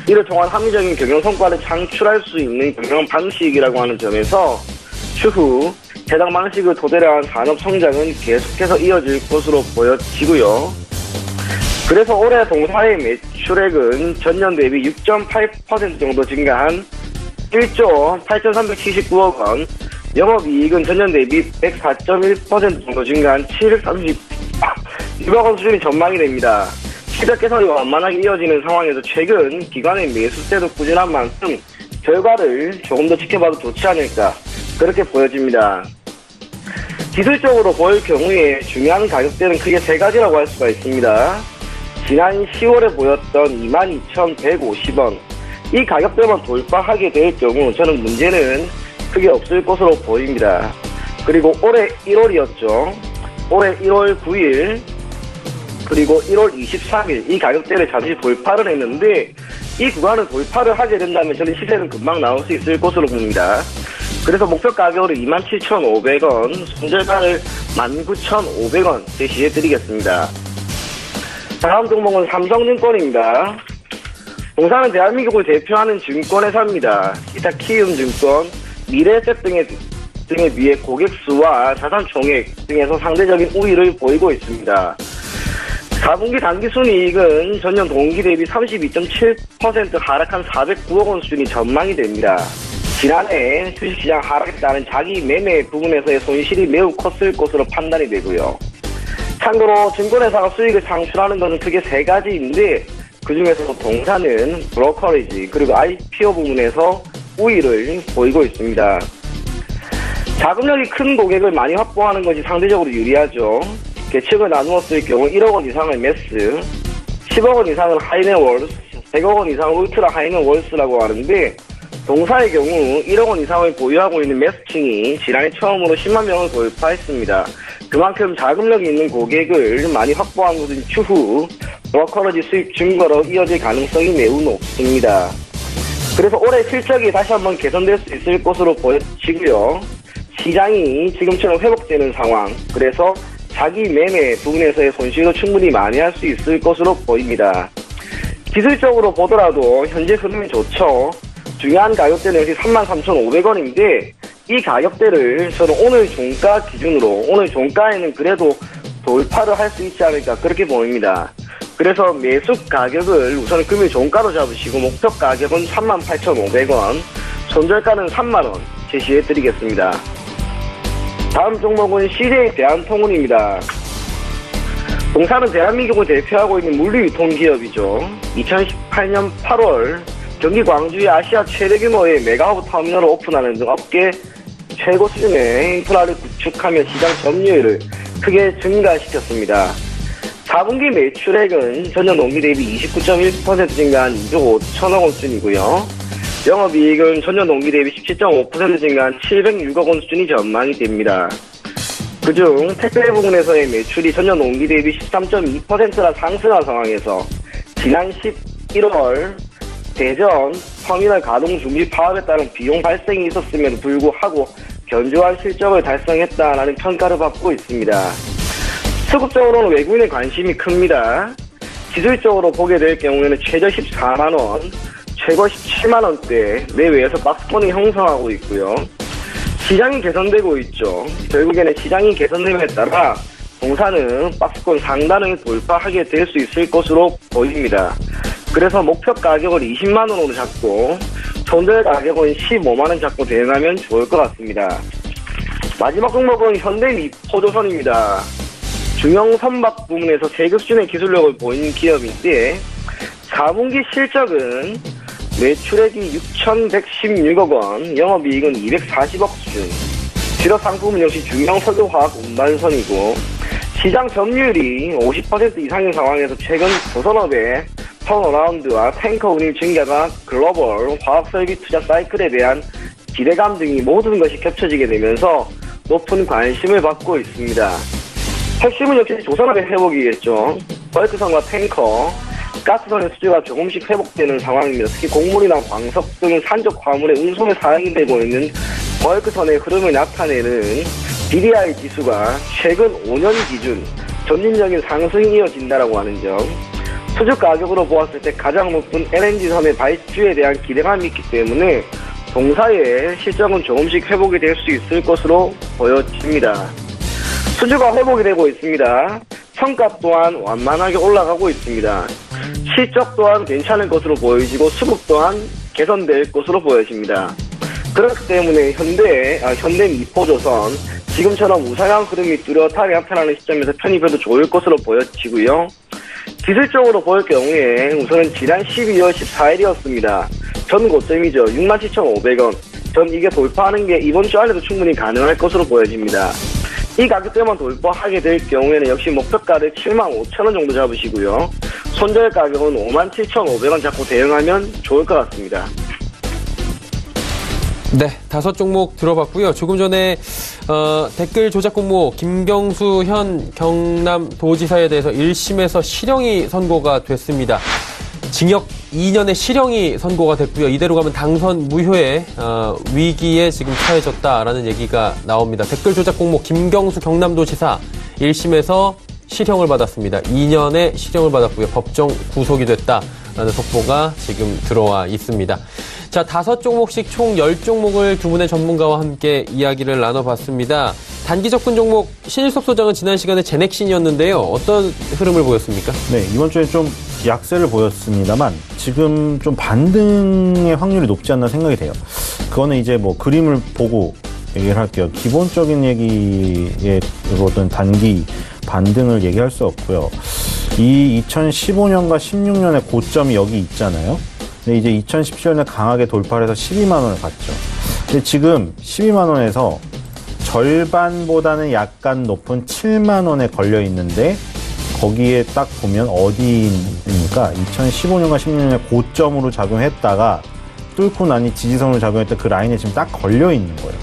E: 이를 통한 합리적인 경영 성과를 창출할 수 있는 경영 방식이라고 하는 점에서 추후 해당 방식을 토대로 한 산업 성장은 계속해서 이어질 것으로 보여지고요. 그래서 올해 동사의 매출액은 전년 대비 6.8% 정도 증가한 1조 8,379억 원, 영업이익은 전년 대비 104.1% 정도 증가한 736억 원 수준이 전망이 됩니다. 실적 개선이 완만하게 이어지는 상황에서 최근 기관의 매수세도 꾸준한 만큼 결과를 조금 더 지켜봐도 좋지 않을까 그렇게 보여집니다. 기술적으로 보일 경우에 중요한 가격대는 크게 세 가지라고 할 수가 있습니다. 지난 10월에 보였던 22,150원. 이 가격대만 돌파하게 될 경우 저는 문제는 크게 없을 것으로 보입니다. 그리고 올해 1월이었죠. 올해 1월 9일 그리고 1월 23일 이 가격대를 잠시 돌파를 했는데 이 구간을 돌파를 하게 된다면 저는 시세는 금방 나올 수 있을 것으로 봅니다. 그래서 목표 가격으로 27,500원, 손절가를 19,500원 제시해 드리겠습니다. 다음 종목은 삼성증권입니다. 동사는 대한민국을 대표하는 증권회사입니다. 기타 키움증권, 미래에셋 등에 비해 고객 수와 자산 총액 등에서 상대적인 우위를 보이고 있습니다. 4분기 당기순이익은 전년 동기 대비 32.7% 하락한 409억 원 수준이 전망이 됩니다. 지난해 주식시장 하락에 따른 자기 매매 부분에서의 손실이 매우 컸을 것으로 판단이 되고요. 참고로 증권회사가 수익을 창출하는 것은 크게 세 가지인데 그중에서도 동사는 브로커리지 그리고 IPO 부분에서 우위를 보이고 있습니다. 자금력이 큰 고객을 많이 확보하는 것이 상대적으로 유리하죠. 계측을 나누었을 경우 1억 원 이상을 매스, 10억 원 이상은 하이넷월스, 100억 원 이상을 울트라 하이넷월스라고 하는데 동사의 경우 1억 원 이상을 보유하고 있는 매수층이 지난해 처음으로 10만 명을 돌파했습니다. 그만큼 자금력이 있는 고객을 많이 확보한 것은 추후 브로커리지 수익 증가로 이어질 가능성이 매우 높습니다. 그래서 올해 실적이 다시 한번 개선될 수 있을 것으로 보여지고요. 시장이 지금처럼 회복되는 상황, 그래서 자기 매매 부분에서의 손실도 충분히 만회할 수 있을 것으로 보입니다. 기술적으로 보더라도 현재 흐름이 좋죠. 중요한 가격대는 역시 33,500원인데 이 가격대를 저는 오늘 종가 기준으로 오늘 종가에는 그래도 돌파를 할 수 있지 않을까 그렇게 보입니다. 그래서 매수 가격을 우선 금일 종가로 잡으시고 목표 가격은 38,500원, 손절가는 3만원 제시해 드리겠습니다. 다음 종목은 CJ 대한통운입니다. 동사는 대한민국을 대표하고 있는 물류유통기업이죠. 2018년 8월 경기 광주의 아시아 최대 규모의 메가허브 터미널을 오픈하는 등 업계 최고 수준의 인프라를 구축하며 시장 점유율을 크게 증가시켰습니다. 4분기 매출액은 전년 동기 대비 29.1% 증가한 2조 5천억 원 수준이고요. 영업이익은 전년 동기 대비 17.5% 증가한 706억 원 수준이 전망이 됩니다. 그중 택배 부분에서의 매출이 전년 동기 대비 13.2%나 상승한 상황에서 지난 11월 대전 터미널 가동 중지 파업에 따른 비용 발생이 있었음에도 불구하고 견조한 실적을 달성했다라는 평가를 받고 있습니다. 수급적으로는 외국인의 관심이 큽니다. 기술적으로 보게 될 경우에는 최저 14만원, 최고 17만원대 내외에서 박스권을 형성하고 있고요. 시장이 개선되고 있죠. 결국에는 시장이 개선됨에 따라 동사는 박스권 상단을 돌파하게 될 수 있을 것으로 보입니다. 그래서 목표 가격을 20만원으로 잡고 손절 가격은 15만원 잡고 대응하면 좋을 것 같습니다. 마지막 종목은 현대미포조선입니다. 중형 선박 부문에서 세급 수준의 기술력을 보이는 기업인데 4분기 실적은 매출액이 6,116억 원, 영업이익은 240억 수준. 주력 상품은 역시 중형 석유화학 운반선이고 시장 점유율이 50% 이상인 상황에서 최근 조선업의 턴어라운드와 탱커 운임 증가가 글로벌 화학설비 투자 사이클에 대한 기대감 등이 모든 것이 겹쳐지게 되면서 높은 관심을 받고 있습니다. 핵심은 역시 조선업의 회복이겠죠. 벌크선과 탱커, 가스선의 수주가 조금씩 회복되는 상황입니다. 특히 곡물이나 광석 등 산적 화물의 운송에 사용이 되고 있는 벌크선의 흐름을 나타내는 BDI 지수가 최근 5년 기준 점진적인 상승이 이어진다라고 하는 점, 수주 가격으로 보았을 때 가장 높은 LNG선의 발주에 대한 기대감이 있기 때문에 동사의 실적은 조금씩 회복이 될 수 있을 것으로 보여집니다. 수주가 회복이 되고 있습니다. 성값 또한 완만하게 올라가고 있습니다. 실적 또한 괜찮을 것으로 보여지고 수급 또한 개선될 것으로 보여집니다. 그렇기 때문에 현대미포조선 지금처럼 우상향 흐름이 뚜렷하게 나타나는 시점에서 편입해도 좋을 것으로 보여지고요. 기술적으로 볼 경우에 우선은 지난 12월 14일이었습니다. 전 고점이죠. 67,500원. 전 이게 돌파하는 게 이번 주 안에도 충분히 가능할 것으로 보여집니다. 이 가격대만 돌파하게 될 경우에는 역시 목표가를 75,000원 정도 잡으시고요. 손절 가격은 57,500원 잡고 대응하면 좋을 것 같습니다.
B: 네, 5종목 들어봤고요. 조금 전에 댓글 조작 공모 김경수 현 경남도지사에 대해서 1심에서 실형이 선고가 됐습니다. 징역 2년의 실형이 선고가 됐고요. 이대로 가면 당선 무효의 위기에 지금 처해졌다라는 얘기가 나옵니다. 댓글 조작 공모 김경수 경남도지사 1심에서 실형을 받았습니다. 2년의 실형을 받았고요. 법정 구속이 됐다라는 속보가 지금 들어와 있습니다. 자, 5종목씩 총 10종목을 두 분의 전문가와 함께 이야기를 나눠봤습니다. 단기 접근 종목 신일섭 소장은 지난 시간에 제넥신이었는데요. 어떤 흐름을 보였습니까?
D: 네, 이번 주에 좀 약세를 보였습니다만 지금 좀 반등의 확률이 높지 않나 생각이 돼요. 그거는 이제 뭐 그림을 보고 얘기를 할게요. 기본적인 얘기로든 단기 반등을 얘기할 수 없고요. 이 2015년과 16년의 고점이 여기 있잖아요. 근데 이제 2017년에 강하게 돌파를 해서 12만 원을 갔죠. 근데 지금 12만 원에서 절반보다는 약간 높은 7만 원에 걸려 있는데 거기에 딱 보면 어디입니까? 2015년과 16년에 고점으로 작용했다가 뚫고 나니 지지선으로 작용했던 그 라인에 지금 딱 걸려 있는 거예요.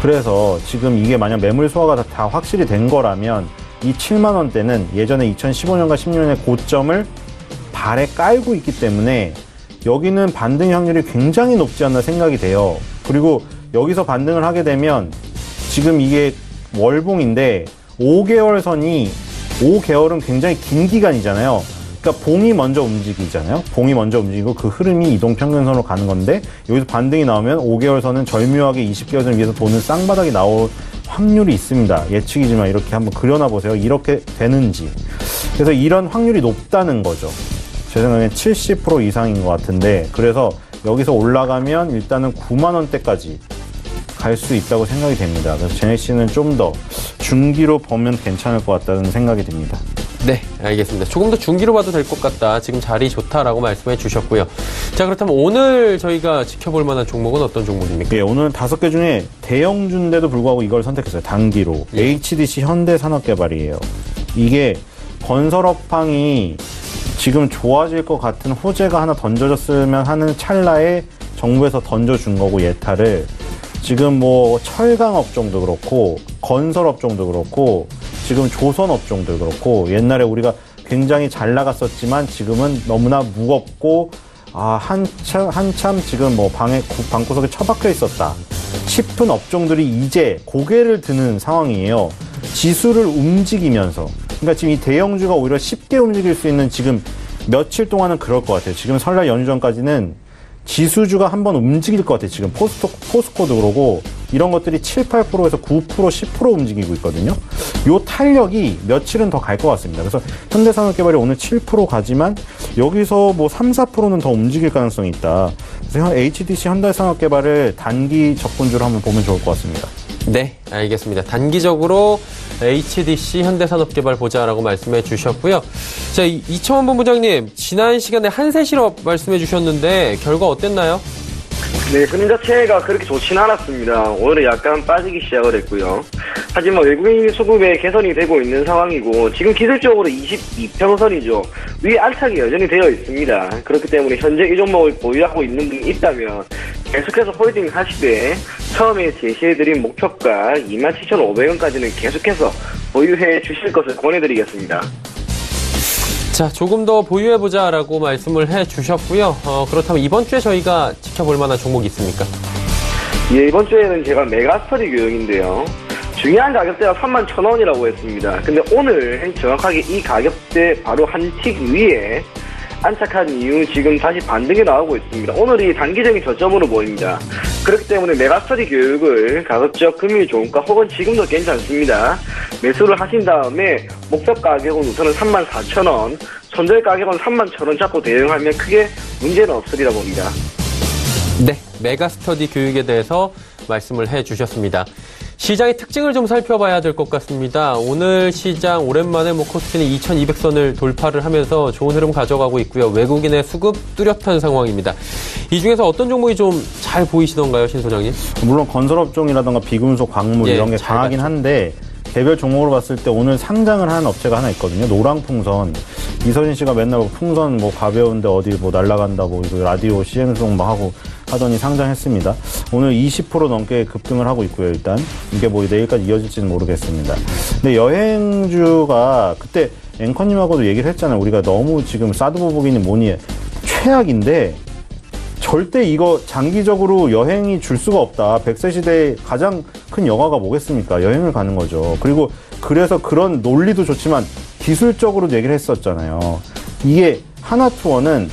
D: 그래서 지금 이게 만약 매물 소화가 다 확실히 된 거라면 이 7만 원대는 예전에 2015년과 16년의 고점을 발에 깔고 있기 때문에 여기는 반등 확률이 굉장히 높지 않나 생각이 돼요. 그리고 여기서 반등을 하게 되면 지금 이게 월봉인데 5개월 선이 5개월은 굉장히 긴 기간이잖아요. 그러니까 봉이 먼저 움직이잖아요. 봉이 먼저 움직이고 그 흐름이 이동평균선으로 가는 건데 여기서 반등이 나오면 5개월 선은 절묘하게 20개월 선 위에서 도는 쌍바닥이 나올 확률이 있습니다. 예측이지만 이렇게 한번 그려놔 보세요. 이렇게 되는지. 그래서 이런 확률이 높다는 거죠. 제 생각엔 70% 이상인 것 같은데 그래서 여기서 올라가면 일단은 9만 원대까지 갈 수 있다고 생각이 됩니다. 그래서 제넥시는 좀 더 중기로 보면 괜찮을 것 같다는 생각이 듭니다.
B: 네, 알겠습니다. 조금 더 중기로 봐도 될 것 같다. 지금 자리 좋다라고 말씀해 주셨고요. 자, 그렇다면 오늘 저희가 지켜볼 만한 종목은 어떤 종목입니까?
D: 예, 오늘 5개 중에 대형주인데도 불구하고 이걸 선택했어요. 단기로.
B: 예.
D: HDC 현대산업개발이에요. 이게 건설업황이 지금 좋아질 것 같은 호재가 하나 던져졌으면 하는 찰나에 정부에서 던져준 거고 예타를 지금 뭐 철강업종도 그렇고 건설업종도 그렇고 지금 조선업종도 그렇고 옛날에 우리가 굉장히 잘 나갔었지만 지금은 너무나 무겁고 한참 지금 뭐 방구석에 처박혀 있었다 싶은 업종들이 이제 고개를 드는 상황이에요. 지수를 움직이면서. 그러니까 지금 이 대형주가 오히려 쉽게 움직일 수 있는 지금 며칠 동안은 그럴 것 같아요. 지금 설날 연휴 전까지는 지수주가 한번 움직일 것 같아요. 지금 포스코도 그러고 이런 것들이 7, 8%에서 9%, 10% 움직이고 있거든요. 요 탄력이 며칠은 더 갈 것 같습니다. 그래서 현대산업개발이 오늘 7% 가지만 여기서 뭐 3, 4%는 더 움직일 가능성이 있다. 그래서 HDC 현대산업개발을 단기 접근주로 한번 보면 좋을 것 같습니다.
B: 네, 알겠습니다. 단기적으로 HDC 현대산업개발 보자라고 말씀해 주셨고요. 자, 이청원 본부장님, 지난 시간에 한세실업 말씀해 주셨는데 결과 어땠나요?
E: 네, 흐름 자체가 그렇게 좋지는 않았습니다. 오늘은 약간 빠지기 시작을 했고요. 하지만 외국인 수급에 개선이 되고 있는 상황이고 지금 기술적으로 22평선이죠. 위에 안착이 여전히 되어 있습니다. 그렇기 때문에 현재 이 종목을 보유하고 있는 분이 있다면 계속해서 홀딩 하시되 처음에 제시해드린 목표가 27,500원까지는 계속해서 보유해 주실 것을 권해드리겠습니다.
B: 자, 조금 더 보유해보자라고 말씀을 해주셨고요. 그렇다면 이번 주에 저희가 지켜볼 만한 종목이 있습니까?
E: 예, 이번 주에는 제가 메가스터디 교육인데요. 중요한 가격대가 31,000원이라고 했습니다. 근데 오늘 정확하게 이 가격대 바로 한 틱 위에 안착한 이후 지금 다시 반등이 나오고 있습니다. 오늘이 단기적인 저점으로 보입니다. 그렇기 때문에 메가스터디 교육을 가급적 금일 종가 혹은 지금도 괜찮습니다. 매수를 하신 다음에 목표 가격은 우선은 34,000원, 손절 가격은 31,000원 잡고 대응하면 크게 문제는 없으리라 봅니다.
B: 네, 메가스터디 교육에 대해서 말씀을 해주셨습니다. 시장의 특징을 좀 살펴봐야 될 것 같습니다. 오늘 시장 오랜만에 코스피는 2200선을 돌파를 하면서 좋은 흐름 가져가고 있고요. 외국인의 수급 뚜렷한 상황입니다. 이 중에서 어떤 종목이 좀 잘 보이시던가요, 신 소장님?
D: 물론 건설업종이라든가 비금속, 광물 이런 게 강하긴 한데 개별 종목으로 봤을 때 오늘 상장을 한 업체가 하나 있거든요. 노랑풍선. 이서진 씨가 맨날 풍선 뭐 가벼운데 어디 뭐 날아간다 뭐 이거 라디오 CM송 막 하고 하더니 상장했습니다. 오늘 20% 넘게 급등을 하고 있고요. 일단 이게 뭐 내일까지 이어질지는 모르겠습니다. 근데 여행주가 그때 앵커님하고도 얘기를 했잖아요. 우리가 너무 지금 사드 보복이니 뭐니 최악인데 절대 이거 장기적으로 여행이 줄 수가 없다. 100세 시대의 가장 큰 여가가 뭐겠습니까? 여행을 가는 거죠. 그리고 그래서 그런 논리도 좋지만 기술적으로도 얘기를 했었잖아요. 이게 하나투어는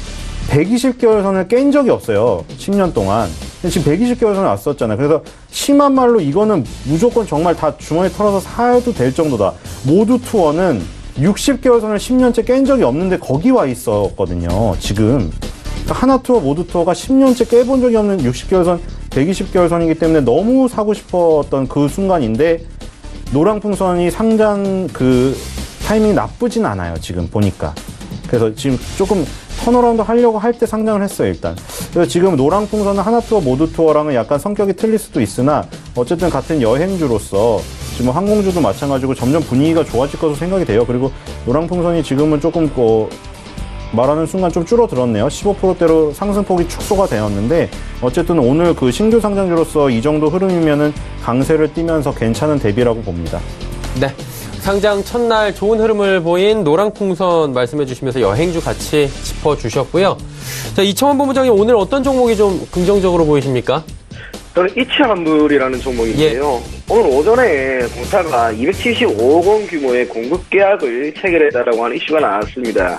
D: 120개월 선을 깬 적이 없어요. 10년 동안. 지금 120개월 선을 왔었잖아요. 그래서 심한 말로 이거는 무조건 정말 다 주머니 털어서 사도 될 정도다. 모두 투어는 60개월 선을 10년째 깬 적이 없는데 거기 와 있었거든요. 지금. 하나투어, 모두투어가 10년째 깨본 적이 없는 60개월 선, 120개월 선이기 때문에 너무 사고 싶었던 그 순간인데 노랑풍선이 상장 그 타이밍이 나쁘진 않아요. 지금 보니까. 그래서 지금 조금 턴어라운드 하려고 할 때 상장을 했어요. 일단. 그래서 지금 노랑풍선은 하나투어, 모두투어랑은 약간 성격이 틀릴 수도 있으나 어쨌든 같은 여행주로서 지금 항공주도 마찬가지고 점점 분위기가 좋아질 것으로 생각이 돼요. 그리고 노랑풍선이 지금은 조금 말하는 순간 좀 줄어들었네요. 15%대로 상승폭이 축소가 되었는데 어쨌든 오늘 그 신규 상장주로서 이 정도 흐름이면은 강세를 띠면서 괜찮은 대비라고 봅니다.
B: 네. 상장 첫날 좋은 흐름을 보인 노랑풍선 말씀해 주시면서 여행주 같이 짚어주셨고요. 자, 이청원 본부장님 오늘 어떤 종목이 좀 긍정적으로 보이십니까?
E: 저는 이치환불이라는 종목인데요. 오늘 오전에 공사가 275억 원 규모의 공급 계약을 체결했다라고 하는 이슈가 나왔습니다.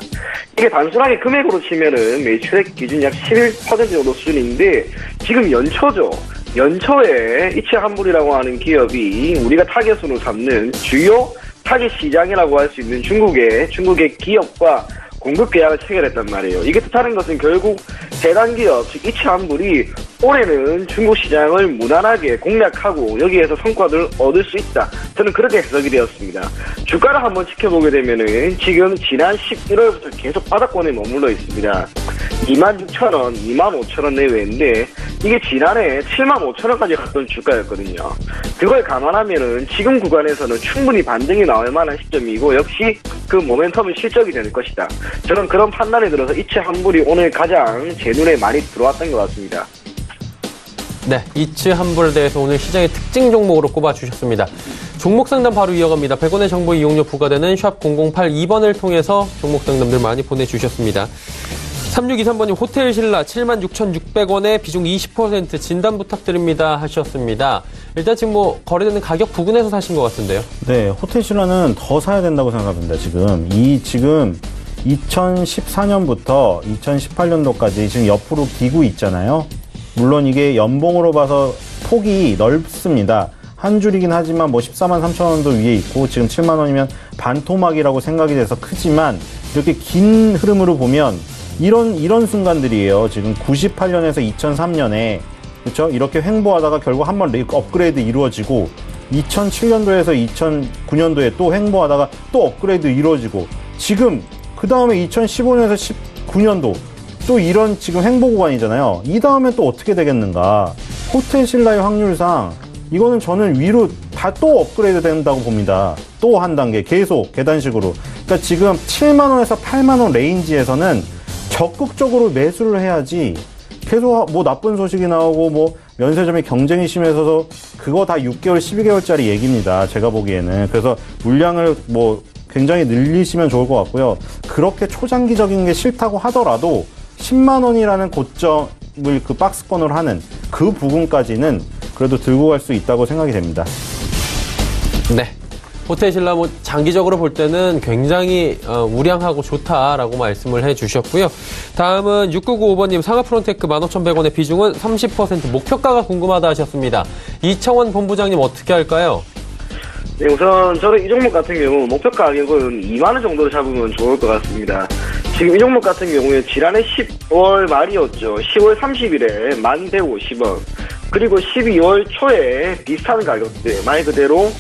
E: 이게 단순하게 금액으로 치면은 매출액 기준 약 11% 정도 수준인데 지금 연초죠. 연초에 이치환불이라고 하는 기업이 우리가 타겟으로 삼는 주요 타겟 시장이라고 할 수 있는 중국의 기업과 공급 계약을 체결했단 말이에요. 이게 뜻하는 것은 결국 대단 기업, 즉 이치환불이 올해는 중국 시장을 무난하게 공략하고 여기에서 성과를 얻을 수 있다. 저는 그렇게 해석이 되었습니다. 주가를 한번 지켜보게 되면은 지금 지난 11월부터 계속 바닥권에 머물러 있습니다. 26,000원, 25,000원 내외인데 이게 지난해 75,000원까지 갔던 주가였거든요. 그걸 감안하면은 지금 구간에서는 충분히 반등이 나올 만한 시점이고 역시 그 모멘텀은 실적이 될 것이다. 저는 그런 판단에 들어서 이치환불이 오늘 가장 제 눈에 많이 들어왔던 것 같습니다.
B: 네, 이치환불에 대해서 오늘 시장의 특징 종목으로 꼽아주셨습니다. 종목 상담 바로 이어갑니다. 100원의 정보 이용료 부과되는 샵 0082번을 통해서 종목 상담들 많이 보내주셨습니다. 3623번님 호텔 신라 76,600원에 비중 20% 진단 부탁드립니다 하셨습니다. 일단 지금 뭐 거래되는 가격 부근에서 사신 것 같은데요.
D: 네, 호텔 신라는 더 사야 된다고 생각합니다. 지금 2014년부터 2018년도까지 지금 옆으로 기고 있잖아요. 물론 이게 연봉으로 봐서 폭이 넓습니다. 한 줄이긴 하지만 뭐 14만 3천 원도 위에 있고 지금 7만 원이면 반토막이라고 생각이 돼서 크지만 이렇게 긴 흐름으로 보면 이런 순간들이에요. 지금 98년에서 2003년에 그렇죠? 이렇게 횡보하다가 결국 한번 업그레이드 이루어지고 2007년도에서 2009년도에 또 횡보하다가 또 업그레이드 이루어지고 지금 그 다음에 2015년에서 19년도 또 이런 지금 횡보 구간이잖아요. 이 다음에 또 어떻게 되겠는가? 호텔 신라의 확률상 이거는 저는 위로 다 또 업그레이드 된다고 봅니다. 또 한 단계 계속 계단식으로. 그러니까 지금 7만 원에서 8만 원 레인지에서는 적극적으로 매수를 해야지 계속 뭐 나쁜 소식이 나오고 뭐 면세점의 경쟁이 심해져서 그거 다 6개월, 12개월짜리 얘기입니다. 제가 보기에는. 그래서 물량을 뭐 굉장히 늘리시면 좋을 것 같고요. 그렇게 초장기적인 게 싫다고 하더라도 10만 원이라는 고점을 그 박스권으로 하는 그 부분까지는 그래도 들고 갈 수 있다고 생각이 됩니다.
B: 네. 호텔 신라 뭐 장기적으로 볼 때는 굉장히 우량하고 좋다라고 말씀을 해주셨고요. 다음은 6995번님 상하프론테크 15,100원의 비중은 30% 목표가가 궁금하다 하셨습니다. 이청원 본부장님 어떻게 할까요?
E: 네, 우선 저는 이 종목 같은 경우 목표 가격은 2만 원 정도로 잡으면 좋을 것 같습니다. 지금 이 종목 같은 경우에 지난해 10월 말이었죠. 10월 30일에 1,150원. 그리고 12월 초에 비슷한 가격대 말 그대로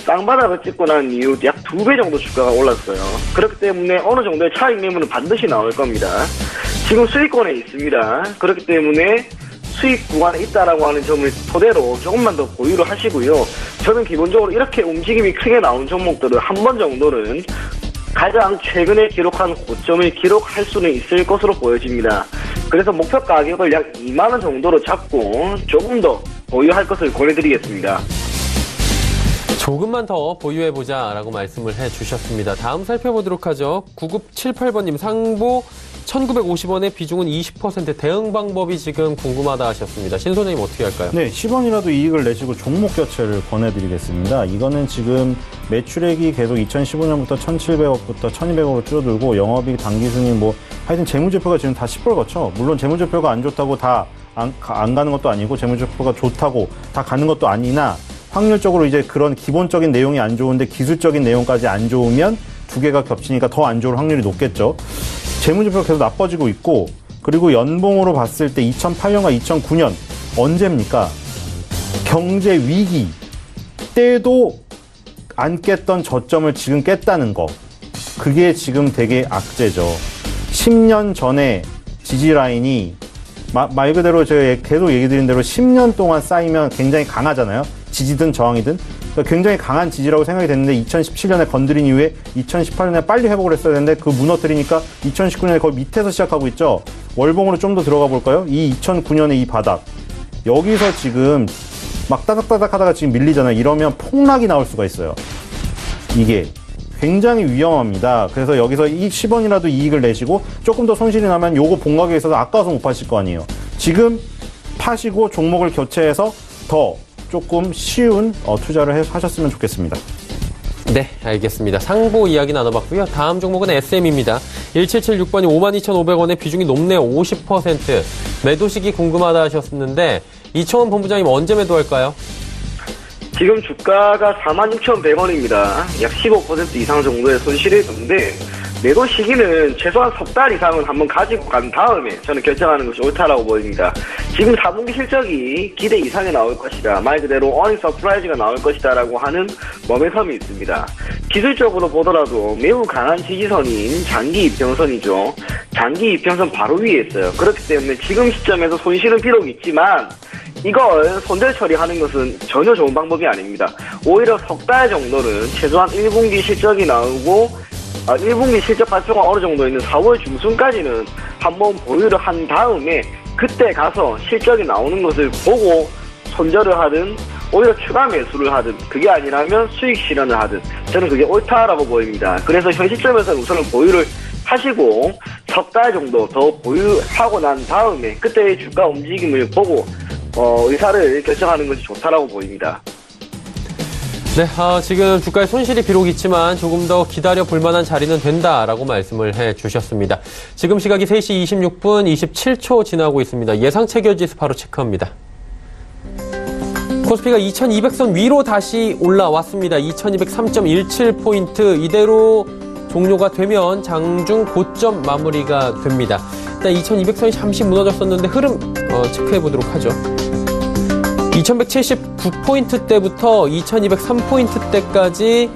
E: 쌍바닥을 찍고 난 이후 약 2배 정도 주가가 올랐어요. 그렇기 때문에 어느 정도의 차익 매물은 반드시 나올 겁니다. 지금 수익권에 있습니다. 그렇기 때문에 수익 구간에 있다라고 하는 점을 토대로 조금만 더 보유를 하시고요. 저는 기본적으로 이렇게 움직임이 크게 나온 종목들을 한 번 정도는 가장 최근에 기록한 고점을 기록할 수는 있을 것으로 보여집니다. 그래서 목표 가격을 약 2만 원 정도로 잡고 조금 더 보유할 것을 권해드리겠습니다.
B: 조금만 더 보유해보자라고 말씀을 해주셨습니다. 다음 살펴보도록 하죠. 9978번님 상보 1,950원의 비중은 20%. 대응 방법이 지금 궁금하다 하셨습니다. 신 소장님 어떻게 할까요?
D: 네, 10원이라도 이익을 내시고 종목 교체를 권해드리겠습니다. 이거는 지금 매출액이 계속 2015년부터 1,700억부터 1,200억으로 줄어들고 영업이익 당기순이 하여튼 재무제표가 지금 다 시뻘겋죠. 물론 재무제표가 안 좋다고 다 안 가는 것도 아니고 재무제표가 좋다고 다 가는 것도 아니나 확률적으로 이제 그런 기본적인 내용이 안 좋은데 기술적인 내용까지 안 좋으면 두 개가 겹치니까 더 안 좋을 확률이 높겠죠. 재무제표가 계속 나빠지고 있고, 그리고 연봉으로 봤을 때 2008년과 2009년 언제입니까? 경제 위기 때도 안 깼던 저점을 지금 깼다는 거. 그게 지금 되게 악재죠. 10년 전에 지지라인이 말 그대로 제가 계속 얘기 드린 대로 10년 동안 쌓이면 굉장히 강하잖아요. 지지든 저항이든. 그러니까 굉장히 강한 지지라고 생각이 됐는데 2017년에 건드린 이후에 2018년에 빨리 회복을 했어야 되는데 그 무너뜨리니까 2019년에 거의 밑에서 시작하고 있죠. 월봉으로 좀 더 들어가 볼까요? 이 2009년의 이 바닥. 여기서 지금 막 따닥따닥 하다가 지금 밀리잖아요. 이러면 폭락이 나올 수가 있어요. 이게 굉장히 위험합니다. 그래서 여기서 10원이라도 이익을 내시고 조금 더 손실이 나면 요거 본 가격에 있어서 아까워서 못 파실 거 아니에요. 지금 파시고 종목을 교체해서 더 조금 쉬운 투자를 하셨으면 좋겠습니다.
B: 네, 알겠습니다. 상보 이야기 나눠봤고요. 다음 종목은 SM입니다. 1776번이 52,500원의 비중이 높네요. 50%. 매도 시기 궁금하다 하셨는데 이청원 본부장님 언제 매도할까요?
E: 지금 주가가 46,100원입니다. 약 15% 이상 정도의 손실이 있는데 매도 시기는 최소한 석 달 이상은 한번 가지고 간 다음에 저는 결정하는 것이 옳다라고 보입니다. 지금 4분기 실적이 기대 이상이 나올 것이다. 말 그대로 어닝 서프라이즈가 나올 것이다 라고 하는 모멘텀이 있습니다. 기술적으로 보더라도 매우 강한 지지선인 장기 이평선이죠. 장기 이평선 바로 위에 있어요. 그렇기 때문에 지금 시점에서 손실은 비록 있지만 이걸 손절 처리하는 것은 전혀 좋은 방법이 아닙니다. 오히려 석 달 정도는 최소한 1분기 실적이 나오고 1분기 실적 발표가 어느 정도 있는 4월 중순까지는 한번 보유를 한 다음에 그때 가서 실적이 나오는 것을 보고 손절을 하든 오히려 추가 매수를 하든 그게 아니라면 수익 실현을 하든 저는 그게 옳다라고 보입니다. 그래서 현 시점에서는 우선은 보유를 하시고 석 달 정도 더 보유하고 난 다음에 그때의 주가 움직임을 보고 의사를 결정하는 것이 좋다라고 보입니다.
B: 네, 지금 주가의 손실이 비록 있지만 조금 더 기다려 볼 만한 자리는 된다라고 말씀을 해주셨습니다. 지금 시각이 3시 26분 27초 지나고 있습니다. 예상 체결지수 바로 체크합니다. 코스피가 2200선 위로 다시 올라왔습니다. 2203.17포인트 이대로 종료가 되면 장중 고점 마무리가 됩니다. 일단 2200선이 잠시 무너졌었는데 흐름 체크해 보도록 하죠. 2179포인트대부터 2203포인트대까지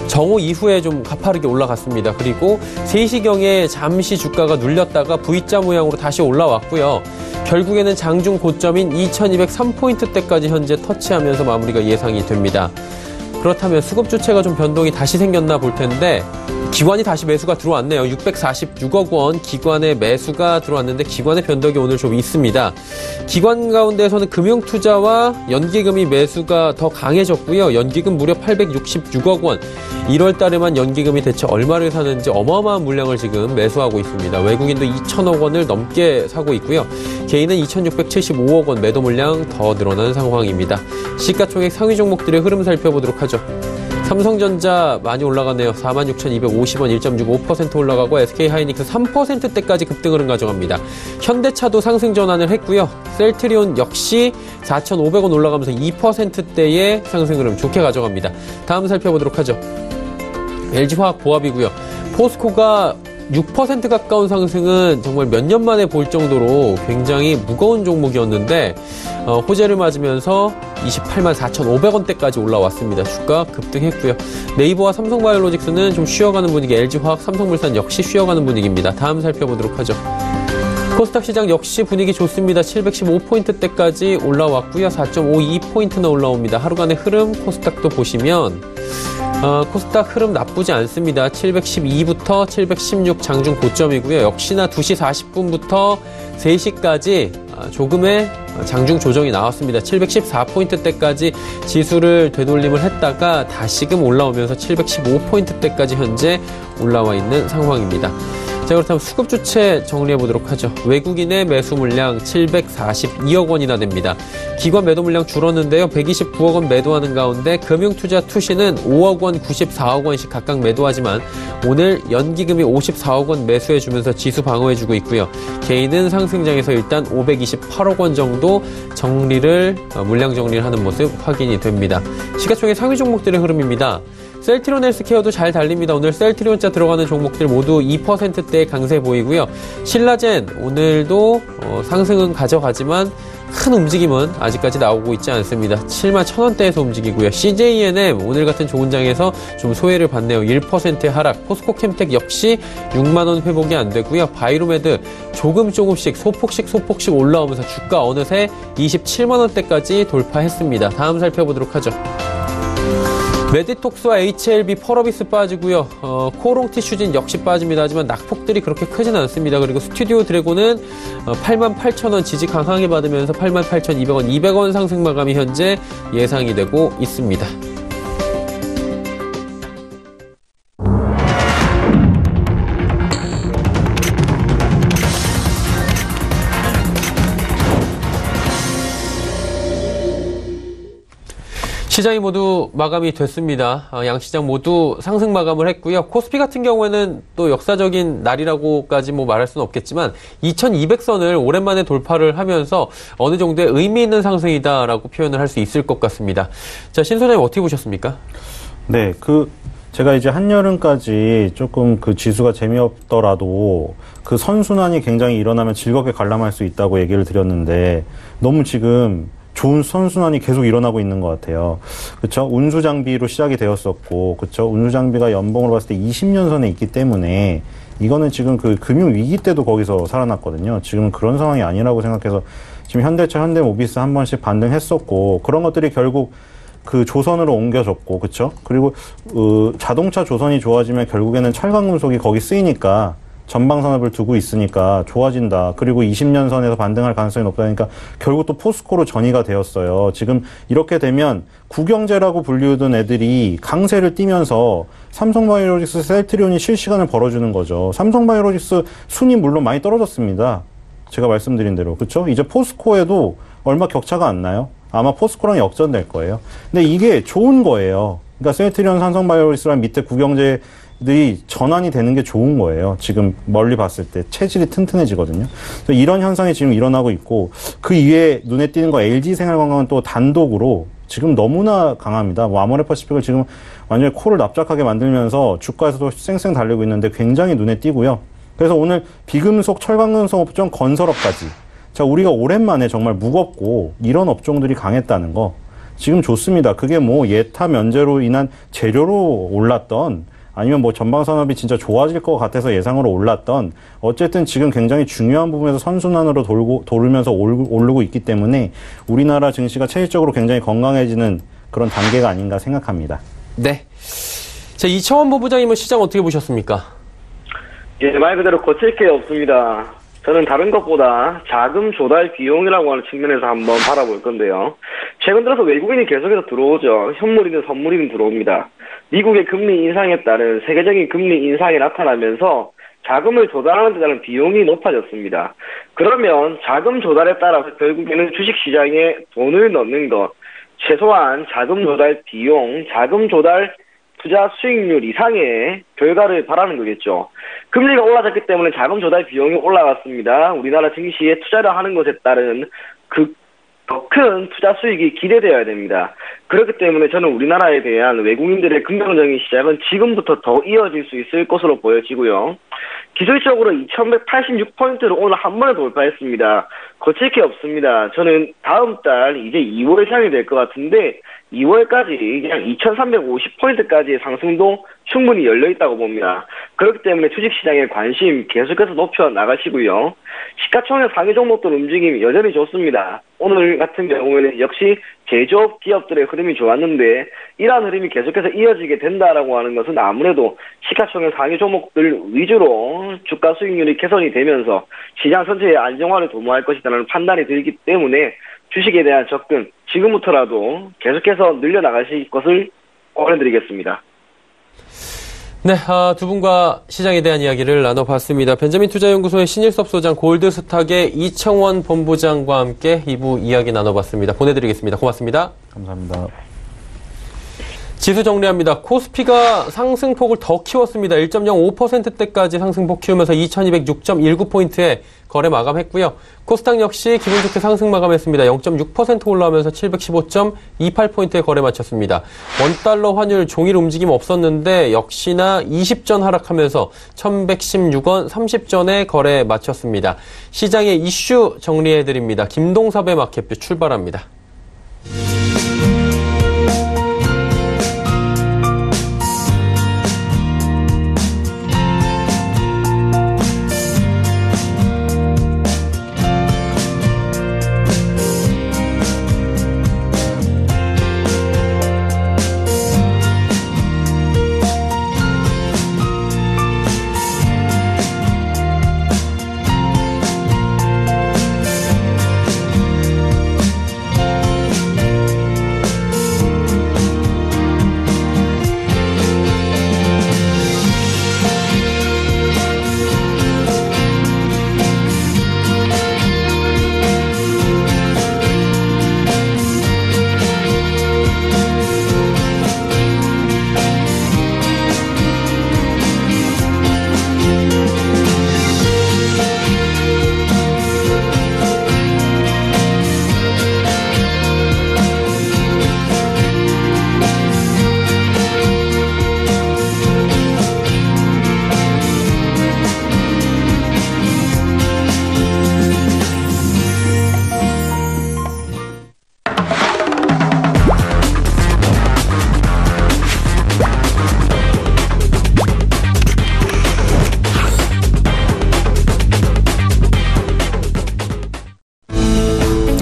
B: 정오 이후에 좀 가파르게 올라갔습니다. 그리고 3시경에 잠시 주가가 눌렸다가 V자 모양으로 다시 올라왔고요. 결국에는 장중 고점인 2203포인트대까지 현재 터치하면서 마무리가 예상이 됩니다. 그렇다면 수급 주체가 좀 변동이 다시 생겼나 볼 텐데 기관이 다시 매수가 들어왔네요. 646억 원 기관의 매수가 들어왔는데 기관의 변동이 오늘 좀 있습니다. 기관 가운데에서는 금융투자와 연기금이 매수가 더 강해졌고요. 연기금 무려 866억 원. 1월 달에만 연기금이 대체 얼마를 사는지 어마어마한 물량을 지금 매수하고 있습니다. 외국인도 2천억 원을 넘게 사고 있고요. 개인은 2,675억 원 매도 물량 더 늘어난 상황입니다. 시가총액 상위 종목들의 흐름 살펴보도록 하죠. 삼성전자 많이 올라가네요. 46,250원 1.65% 올라가고 SK하이닉스 3%대까지 급등 흐름 가져갑니다. 현대차도 상승 전환을 했고요. 셀트리온 역시 4,500원 올라가면서 2%대의 상승 흐름 좋게 가져갑니다. 다음 살펴보도록 하죠. LG화학 보합이고요. 포스코가 6% 가까운 상승은 정말 몇 년 만에 볼 정도로 굉장히 무거운 종목이었는데 호재를 맞으면서 28만 4,500원대까지 올라왔습니다. 주가 급등했고요. 네이버와 삼성바이오로직스는 좀 쉬어가는 분위기, LG화학, 삼성물산 역시 쉬어가는 분위기입니다. 다음 살펴보도록 하죠. 코스닥 시장 역시 분위기 좋습니다. 715포인트대까지 올라왔고요. 4.52포인트나 올라옵니다. 하루간의 흐름 코스닥도 보시면 코스닥 흐름 나쁘지 않습니다. 712부터 716 장중 고점이고요. 역시나 2시 40분부터 3시까지 조금의 장중 조정이 나왔습니다. 714포인트대까지 지수를 되돌림을 했다가 다시금 올라오면서 715포인트대까지 현재 올라와 있는 상황입니다. 자, 그렇다면 수급 주체 정리해 보도록 하죠. 외국인의 매수 물량 742억 원이나 됩니다. 기관 매도 물량 줄었는데요. 129억 원 매도하는 가운데 금융투자 투시는 5억 원, 94억 원씩 각각 매도하지만 오늘 연기금이 54억 원 매수해주면서 지수 방어해주고 있고요. 개인은 상승장에서 일단 528억 원 정도 물량 정리를 하는 모습 확인이 됩니다. 시가총액 상위 종목들의 흐름입니다. 셀트리온 헬스케어도 잘 달립니다. 오늘 셀트리온자 들어가는 종목들 모두 2%대의 강세 보이고요. 신라젠 오늘도 상승은 가져가지만 큰 움직임은 아직까지 나오고 있지 않습니다. 71,000원대에서 움직이고요. CJENM 오늘 같은 좋은 장에서 좀 소외를 받네요. 1%의 하락. 포스코캠텍 역시 6만원 회복이 안 되고요. 바이로메드 조금씩 소폭씩 올라오면서 주가 어느새 27만원대까지 돌파했습니다. 다음 살펴보도록 하죠. 메디톡스와 HLB, 펄어비스 빠지고요. 코롱 티슈진 역시 빠집니다. 하지만 낙폭들이 그렇게 크진 않습니다. 그리고 스튜디오 드래곤은 88,000원 지지 강하게 받으면서 88,200원, 200원 상승 마감이 현재 예상이 되고 있습니다. 시장이 모두 마감이 됐습니다. 양시장 모두 상승 마감을 했고요. 코스피 같은 경우에는 또 역사적인 날이라고까지 말할 수는 없겠지만 2200선을 오랜만에 돌파를 하면서 어느 정도의 의미 있는 상승이다라고 표현을 할 수 있을 것 같습니다. 자, 신 소장님 어떻게 보셨습니까?
D: 네, 제가 이제 한여름까지 조금 그 지수가 재미없더라도 그 선순환이 굉장히 일어나면 즐겁게 관람할 수 있다고 얘기를 드렸는데 너무 지금 좋은 선순환이 계속 일어나고 있는 것 같아요. 그렇죠? 운수장비로 시작이 되었었고, 그렇죠? 운수장비가 연봉으로 봤을 때 20년 선에 있기 때문에 이거는 지금 그 금융 위기 때도 거기서 살아났거든요. 지금 그런 상황이 아니라고 생각해서 지금 현대차, 현대모비스 한 번씩 반등했었고 그런 것들이 결국 그 조선으로 옮겨졌고, 그렇죠? 그리고 자동차 조선이 좋아지면 결국에는 철강금속이 거기 쓰이니까. 전방산업을 두고 있으니까 좋아진다. 그리고 20년 선에서 반등할 가능성이 높다니까 결국 또 포스코로 전이가 되었어요. 지금 이렇게 되면 구경제라고 불리우던 애들이 강세를 띠면서 삼성바이오로직스, 셀트리온이 실시간을 벌어주는 거죠. 삼성바이오로직스 순위 물론 많이 떨어졌습니다. 제가 말씀드린 대로. 그렇죠? 이제 포스코에도 얼마 격차가 안 나요. 아마 포스코랑 역전될 거예요. 근데 이게 좋은 거예요. 그러니까 셀트리온, 삼성바이오로직스랑 밑에 구경제 들이 전환이 되는 게 좋은 거예요. 지금 멀리 봤을 때 체질이 튼튼해지거든요. 그래서 이런 현상이 지금 일어나고 있고 그 이외에 눈에 띄는 거 LG생활건강은 또 단독으로 지금 너무나 강합니다. 아모레퍼시픽을 지금 완전히 코를 납작하게 만들면서 주가에서도 쌩쌩 달리고 있는데 굉장히 눈에 띄고요. 그래서 오늘 비금속, 철강금속 업종, 건설업까지 자, 우리가 오랜만에 정말 무겁고 이런 업종들이 강했다는 거 지금 좋습니다. 그게 예타 면제로 인한 재료로 올랐던 아니면 전방산업이 진짜 좋아질 것 같아서 예상으로 올랐던 어쨌든 지금 굉장히 중요한 부분에서 선순환으로 돌면서 오르고 있기 때문에 우리나라 증시가 체질적으로 굉장히 건강해지는 그런 단계가 아닌가 생각합니다.
B: 네. 자, 이청원 본부장님은 시장 어떻게 보셨습니까?
E: 예, 말 그대로 거칠 게 없습니다. 저는 다른 것보다 자금 조달 비용이라고 하는 측면에서 한번 바라볼 건데요. 최근 들어서 외국인이 계속해서 들어오죠. 현물이든 선물이든 들어옵니다. 미국의 금리 인상에 따른 세계적인 금리 인상이 나타나면서 자금을 조달하는 데 따른 비용이 높아졌습니다. 그러면 자금 조달에 따라서 결국에는 주식시장에 돈을 넣는 것, 최소한 자금 조달 비용, 자금 조달 투자 수익률 이상의 결과를 바라는 거겠죠. 금리가 올라졌기 때문에 자금 조달 비용이 올라갔습니다. 우리나라 증시에 투자를 하는 것에 따른 더 큰 투자 수익이 기대되어야 됩니다. 그렇기 때문에 저는 우리나라에 대한 외국인들의 긍정적인 시작은 지금부터 더 이어질 수 있을 것으로 보여지고요. 기술적으로 2186포인트를 오늘 한 번에 돌파했습니다. 거칠 게 없습니다. 저는 다음 달 이제 2월에 시작이 될 것 같은데 2월까지 그냥 2350포인트까지의 상승도 충분히 열려있다고 봅니다. 그렇기 때문에 주식시장에 관심 계속해서 높여 나가시고요. 시가총액 상위 종목들 움직임이 여전히 좋습니다. 오늘 같은 경우에는 역시 제조업 기업들의 흐름이 좋았는데 이러한 흐름이 계속해서 이어지게 된다라고 하는 것은 아무래도 시가총액 상위 종목들 위주로 주가 수익률이 개선이 되면서 시장 전체의 안정화를 도모할 것이라는 판단이 들기 때문에 주식에 대한 접근 지금부터라도 계속해서 늘려나가실 것을 권해드리겠습니다.
B: 네, 두 분과 시장에 대한 이야기를 나눠봤습니다. 벤자민 투자연구소의 신일섭 소장, 골드스탁의 이청원 본부장과 함께 2부 이야기 나눠봤습니다. 보내드리겠습니다. 고맙습니다.
D: 감사합니다.
B: 지수 정리합니다. 코스피가 상승폭을 더 키웠습니다. 1.05%대까지 상승폭 키우면서 2206.19포인트에 거래 마감했고요. 코스닥 역시 기분 좋게 상승 마감했습니다. 0.6% 올라오면서 715.28포인트에 거래 마쳤습니다. 원달러 환율 종일 움직임 없었는데 역시나 20전 하락하면서 1116원 30전에 거래 마쳤습니다. 시장의 이슈 정리해드립니다. 김동섭의 마켓뷰 출발합니다.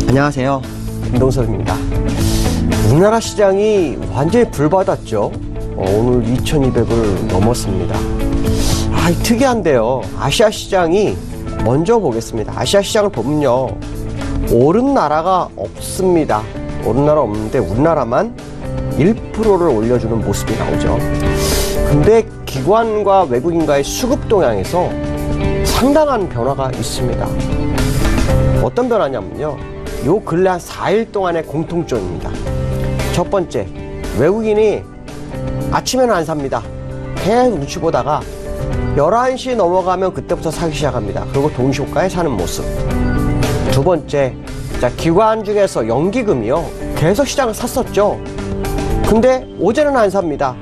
F: 안녕하세요. 김동섭입니다. 우리나라 시장이 완전히 불받았죠. 오늘 2200을 넘었습니다. 특이한데요. 아시아 시장이 먼저 보겠습니다. 아시아 시장을 보면요. 오른 나라가 없습니다. 오른 나라 없는데 우리나라만 1%를 올려주는 모습이 나오죠. 근데 기관과 외국인과의 수급 동향에서 상당한 변화가 있습니다. 어떤 변화냐면요. 요 근래 한 4일 동안의 공통점입니다. 첫 번째, 외국인이 아침에는 안 삽니다. 계속 눈치 보다가 11시 넘어가면 그때부터 사기 시작합니다. 그리고 동시호가에 사는 모습. 두 번째, 기관 중에서 연기금이요. 계속 시장을 샀었죠. 근데 오전에는 안 삽니다.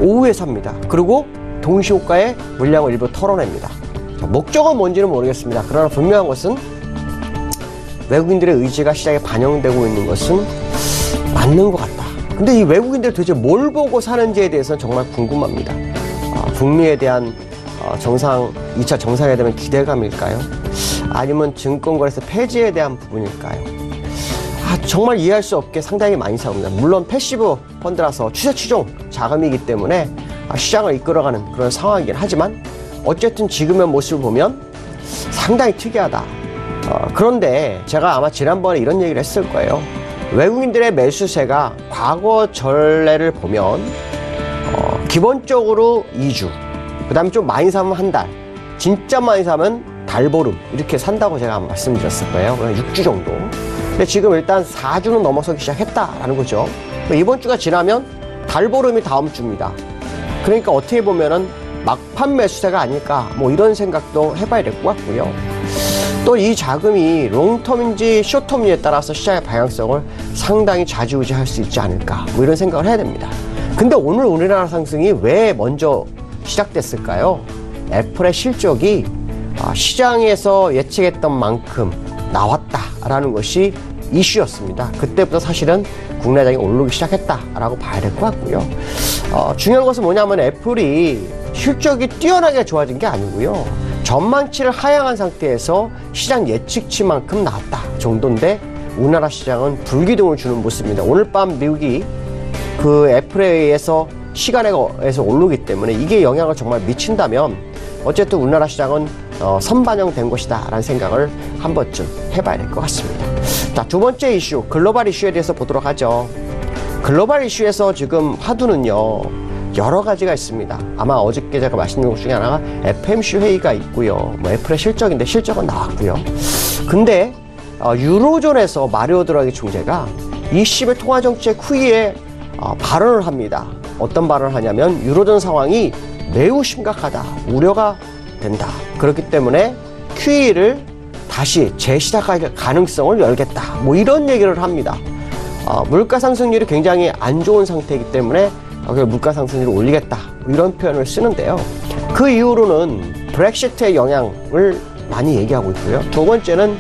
F: 오후에 삽니다. 그리고 동시호가에 물량을 일부 털어냅니다. 목적은 뭔지는 모르겠습니다. 그러나 분명한 것은 외국인들의 의지가 시장에 반영되고 있는 것은 맞는 것 같다. 근데 이 외국인들 도대체 뭘 보고 사는지에 대해서는 정말 궁금합니다. 북미에 대한 2차 정상회담의 기대감일까요? 아니면 증권거래소 폐지에 대한 부분일까요? 정말 이해할 수 없게 상당히 많이 사옵니다. 물론 패시브 펀드라서 추세추종 자금이기 때문에 시장을 이끌어가는 그런 상황이긴 하지만 어쨌든 지금의 모습을 보면 상당히 특이하다. 그런데 제가 아마 지난번에 이런 얘기를 했을 거예요. 외국인들의 매수세가 과거 전례를 보면 기본적으로 2주, 그 다음에 좀 많이 사면 한 달, 진짜 많이 사면 달보름 이렇게 산다고 제가 말씀드렸을 거예요. 그럼 6주 정도. 근데 지금 일단 4주는 넘어서기 시작했다라는 거죠. 이번 주가 지나면 달보름이 다음 주입니다. 그러니까 어떻게 보면은 막판 매수세가 아닐까 이런 생각도 해봐야 될 것 같고요. 또 이 자금이 롱텀인지 숏텀인지에 따라서 시장의 방향성을 상당히 좌지우지할 수 있지 않을까 이런 생각을 해야 됩니다. 근데 오늘 우리나라 상승이 왜 먼저 시작됐을까요? 애플의 실적이 시장에서 예측했던 만큼 나왔다라는 것이 이슈였습니다. 그때부터 사실은 국내장이 오르기 시작했다라고 봐야 될 것 같고요. 중요한 것은 뭐냐면 애플이 실적이 뛰어나게 좋아진 게 아니고요. 전망치를 하향한 상태에서 시장 예측치만큼 나왔다 정도인데 우리나라 시장은 불기둥을 주는 모습입니다. 오늘 밤 미국이 그 FRA에서 시간에서 오르기 때문에 이게 영향을 정말 미친다면 어쨌든 우리나라 시장은 선반영된 것이다 라는 생각을 한 번쯤 해봐야 될 것 같습니다. 자, 두 번째 이슈, 글로벌 이슈에 대해서 보도록 하죠. 글로벌 이슈에서 지금 화두는요, 여러 가지가 있습니다. 아마 어저께 제가 말씀드린 것 중에 하나가 FMC 회의가 있고요. 뭐 애플의 실적인데 실적은 나왔고요. 근데 유로존에서 마리오 드라기 총재가 20일 통화정책 후에 발언을 합니다. 어떤 발언을 하냐면 유로존 상황이 매우 심각하다. 우려가 된다. 그렇기 때문에 QE를 다시 재시작할 가능성을 열겠다. 뭐 이런 얘기를 합니다. 물가 상승률이 굉장히 안 좋은 상태이기 때문에 물가 상승률을 올리겠다. 뭐 이런 표현을 쓰는데요. 그 이후로는 브렉시트의 영향을 많이 얘기하고 있고요. 두 번째는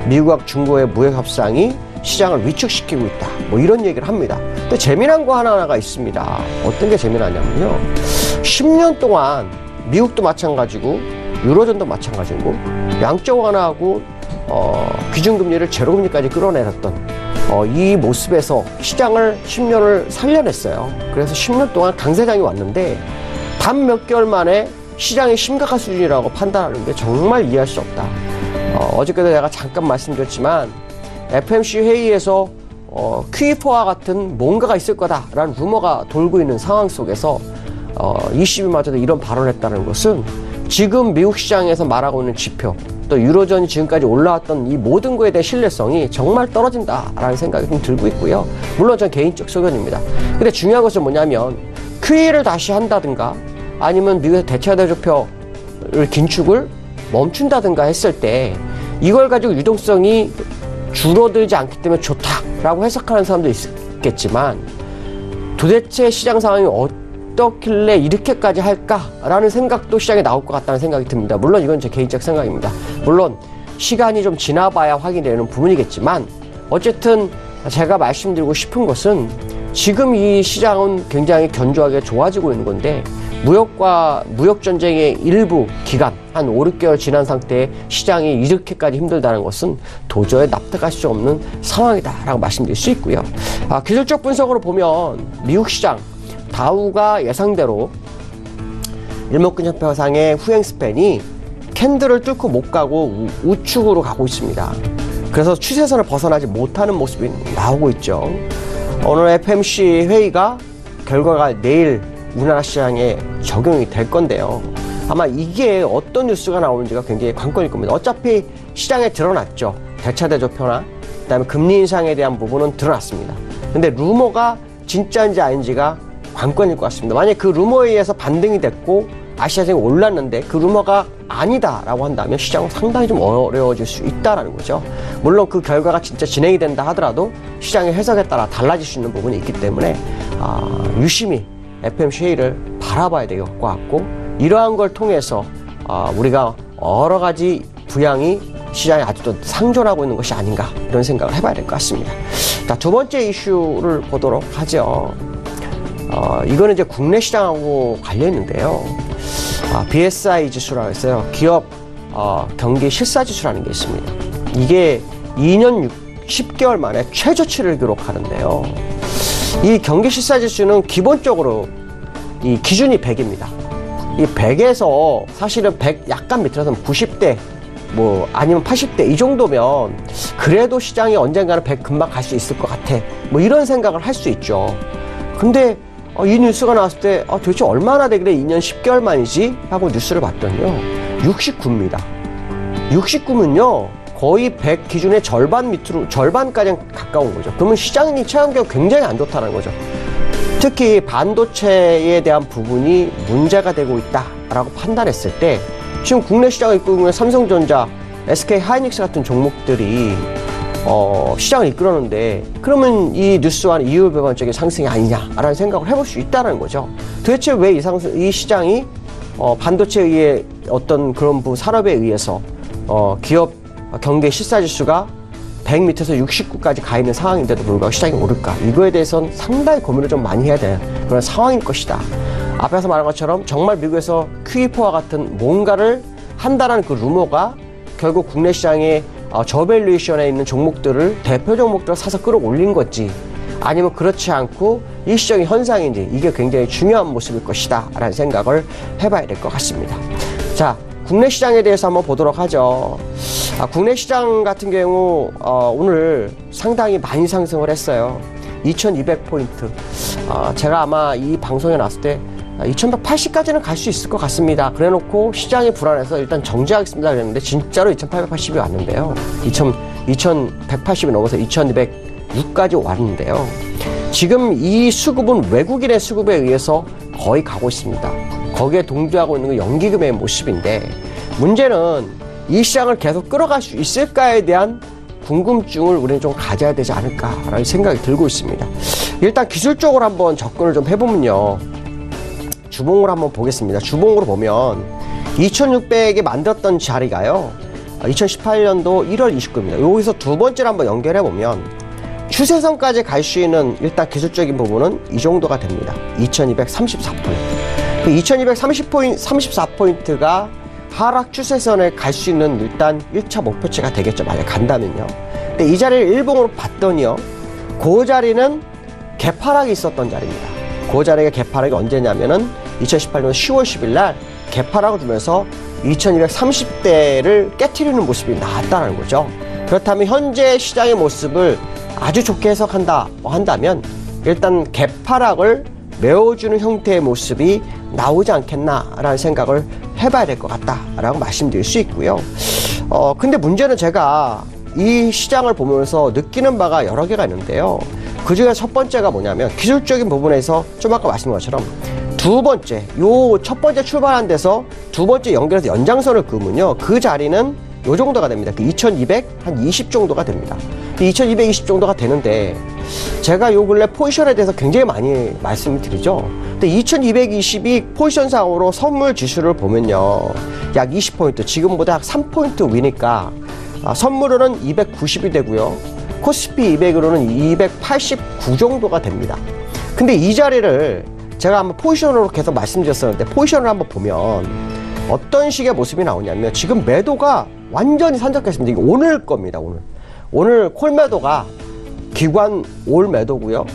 F: 미국과 중국의 무역 협상이 시장을 위축시키고 있다. 뭐 이런 얘기를 합니다. 근데 재미난 거 하나가 있습니다. 어떤 게 재미나냐면요. 10년 동안 미국도 마찬가지고 유로존도 마찬가지고 양적 완화하고 기준금리를 제로금리까지 끌어내렸던 이 모습에서 시장을 10년을 살려냈어요. 그래서 10년 동안 강세장이 왔는데 단 몇 개월 만에 시장이 심각한 수준이라고 판단하는 게 정말 이해할 수 없다. 어저께도 제가 잠깐 말씀드렸지만 FMC 회의에서 QE4와 같은 뭔가가 있을 거다라는 루머가 돌고 있는 상황 속에서 20일마저도 이런 발언을 했다는 것은 지금 미국 시장에서 말하고 있는 지표 또 유로존이 지금까지 올라왔던 이 모든 거에 대한 신뢰성이 정말 떨어진다라는 생각이 좀 들고 있고요. 물론 전 개인적 소견입니다. 근데 중요한 것은 뭐냐면 QE를 다시 한다든가 아니면 미국의 대차대조표를 긴축을 멈춘다든가 했을 때 이걸 가지고 유동성이 줄어들지 않기 때문에 좋다라고 해석하는 사람도 있겠지만 도대체 시장 상황이 어떻길래 이렇게까지 할까라는 생각도 시장에 나올 것 같다는 생각이 듭니다. 물론 이건 제 개인적 생각입니다. 물론 시간이 좀 지나봐야 확인되는 부분이겠지만 어쨌든 제가 말씀드리고 싶은 것은 지금 이 시장은 굉장히 견조하게 좋아지고 있는 건데 무역 전쟁의 일부 기간 한 5, 6개월 지난 상태에 시장이 이렇게까지 힘들다는 것은 도저히 납득할 수 없는 상황이다라고 말씀드릴 수 있고요. 기술적 분석으로 보면 미국 시장 다우가 예상대로 일목균형표상의 후행 스팬이 캔들을 뚫고 못 가고 우측으로 가고 있습니다. 그래서 추세선을 벗어나지 못하는 모습이 나오고 있죠. 오늘 FMC 회의가 결과가 내일 우리나라 시장에 적용이 될 건데요. 아마 이게 어떤 뉴스가 나오는지가 굉장히 관건일 겁니다. 어차피 시장에 드러났죠. 대차대조표나 그다음에 금리 인상에 대한 부분은 드러났습니다. 근데 루머가 진짜인지 아닌지가 관건일 것 같습니다. 만약에 그 루머에 의해서 반등이 됐고 아시아증이 올랐는데 그 루머가 아니다라고 한다면 시장은 상당히 좀 어려워질 수 있다라는 거죠. 물론 그 결과가 진짜 진행이 된다 하더라도 시장의 해석에 따라 달라질 수 있는 부분이 있기 때문에 유심히 FMC 회의를 바라봐야 될 것 같고 이러한 걸 통해서 우리가 여러 가지 부양이 시장에 아직도 상존하고 있는 것이 아닌가 이런 생각을 해봐야 될 것 같습니다. 자, 두 번째 이슈를 보도록 하죠. 이거는 이제 국내 시장하고 관련있는데요. BSI 지수라고 했어요. 기업 경기 실사 지수라는 게 있습니다. 이게 2년 10개월 만에 최저치를 기록하는데요. 이 경기 실사 지수는 기본적으로 이 기준이 100입니다. 이 100에서 사실은 100 약간 밑으로는 90대 뭐 아니면 80대 이 정도면 그래도 시장이 언젠가는 100 금방 갈 수 있을 것 같아. 뭐 이런 생각을 할 수 있죠. 근데 이 뉴스가 나왔을 때 도대체 얼마나 되길래 2년 10개월 만이지? 하고 뉴스를 봤더니요. 69입니다. 69면요. 거의 100 기준의 절반 밑으로 절반까지 가까운 거죠. 그러면 시장이 체감격 굉장히 안 좋다는 거죠. 특히 반도체에 대한 부분이 문제가 되고 있다라고 판단했을 때 지금 국내 시장을 이끌고 있는 삼성전자, SK 하이닉스 같은 종목들이 시장을 이끌었는데 그러면 이 뉴스와는 이율배반적인 상승이 아니냐라는 생각을 해볼 수 있다는 거죠. 도대체 왜 이 시장이 반도체에 의해 어떤 그런 산업에 의해서 기업 경기 실사지수가 100 밑에서 69까지 가 있는 상황인데도 불구하고 시장이 오를까? 이거에 대해서는 상당히 고민을 좀 많이 해야 되는 그런 상황일 것이다. 앞에서 말한 것처럼 정말 미국에서 QE4와 같은 뭔가를 한다는 그 루머가 결국 국내 시장에 저밸류에이션에 있는 종목들을 대표 종목들을 사서 끌어올린 건지 아니면 그렇지 않고 일시적인 현상인지 이게 굉장히 중요한 모습일 것이다 라는 생각을 해봐야 될 것 같습니다. 자, 국내 시장에 대해서 한번 보도록 하죠. 국내 시장 같은 경우 오늘 상당히 많이 상승을 했어요. 2200포인트. 제가 아마 이 방송에 나왔을 때 2180까지는 갈 수 있을 것 같습니다. 그래놓고 시장이 불안해서 일단 정지하겠습니다 그랬는데 진짜로 2880이 왔는데요. 2180이 넘어서 2206까지 왔는데요. 지금 이 수급은 외국인의 수급에 의해서 거의 가고 있습니다. 거기에 동조하고 있는 건 연기금의 모습인데 문제는 이 시장을 계속 끌어갈 수 있을까에 대한 궁금증을 우리는 좀 가져야 되지 않을까라는 생각이 들고 있습니다. 일단 기술적으로 한번 접근을 좀 해보면요. 주봉으로 한번 보겠습니다. 주봉으로 보면 2600에 만들었던 자리가요. 2018년도 1월 29일입니다. 여기서 두 번째로 한번 연결해보면 추세선까지 갈 수 있는 일단 기술적인 부분은 이 정도가 됩니다. 2234포인트. 2234포인트가 하락 추세선에 갈 수 있는 일단 1차 목표치가 되겠죠. 만약 간다면요. 근데 이 자리를 일봉으로 봤더니요. 그 자리는 개파락이 있었던 자리입니다. 그 자리가 개파락이 언제냐면은 2018년 10월 10일 날 개파락을 주면서 2230대를 깨트리는 모습이 나왔다는 거죠. 그렇다면 현재 시장의 모습을 아주 좋게 해석한다 한다면 일단 개파락을 메워주는 형태의 모습이 나오지 않겠나라는 생각을 해봐야 될 것 같다라고 말씀드릴 수 있고요. 근데 문제는 제가 이 시장을 보면서 느끼는 바가 여러 개가 있는데요. 그 중에 첫 번째가 뭐냐면 기술적인 부분에서 좀 아까 말씀드린 것처럼 두 번째, 요 첫 번째 출발한 데서 두 번째 연결해서 연장선을 그으면요. 그 자리는 요 정도가 됩니다. 그 2220 정도가 됩니다. 2220 정도가 되는데 제가 요 근래 포지션에 대해서 굉장히 많이 말씀을 드리죠. 근데 2220이 포지션상으로 선물 지수를 보면요. 약 20포인트, 지금보다 약 3포인트 위니까 선물로는 290이 되고요. 코스피 200으로는 289 정도가 됩니다. 근데 이 자리를 제가 한번 포지션으로 계속 말씀드렸었는데 포지션을 한번 보면 어떤 식의 모습이 나오냐면 지금 매도가 완전히 산적했습니다. 이게 오늘 겁니다. 오늘 콜 매도가 기관 올 매도고요.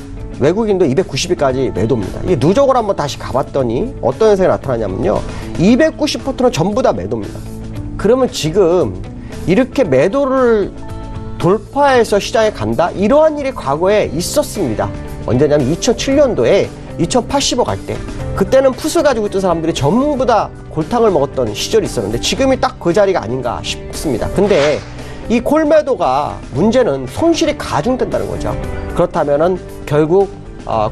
F: 외국인도 290일까지 매도입니다. 이 누적으로 한번 다시 가봤더니 어떤 현상이 나타나냐면요. 290포트는 전부 다 매도입니다. 그러면 지금 이렇게 매도를 돌파해서 시장에 간다? 이러한 일이 과거에 있었습니다. 언제냐면 2007년도에 2080억 갈 때 그때는 풋을 가지고 있던 사람들이 전부 다 골탕을 먹었던 시절이 있었는데 지금이 딱 그 자리가 아닌가 싶습니다. 근데 이 콜매도가 문제는 손실이 가중된다는 거죠. 그렇다면은 결국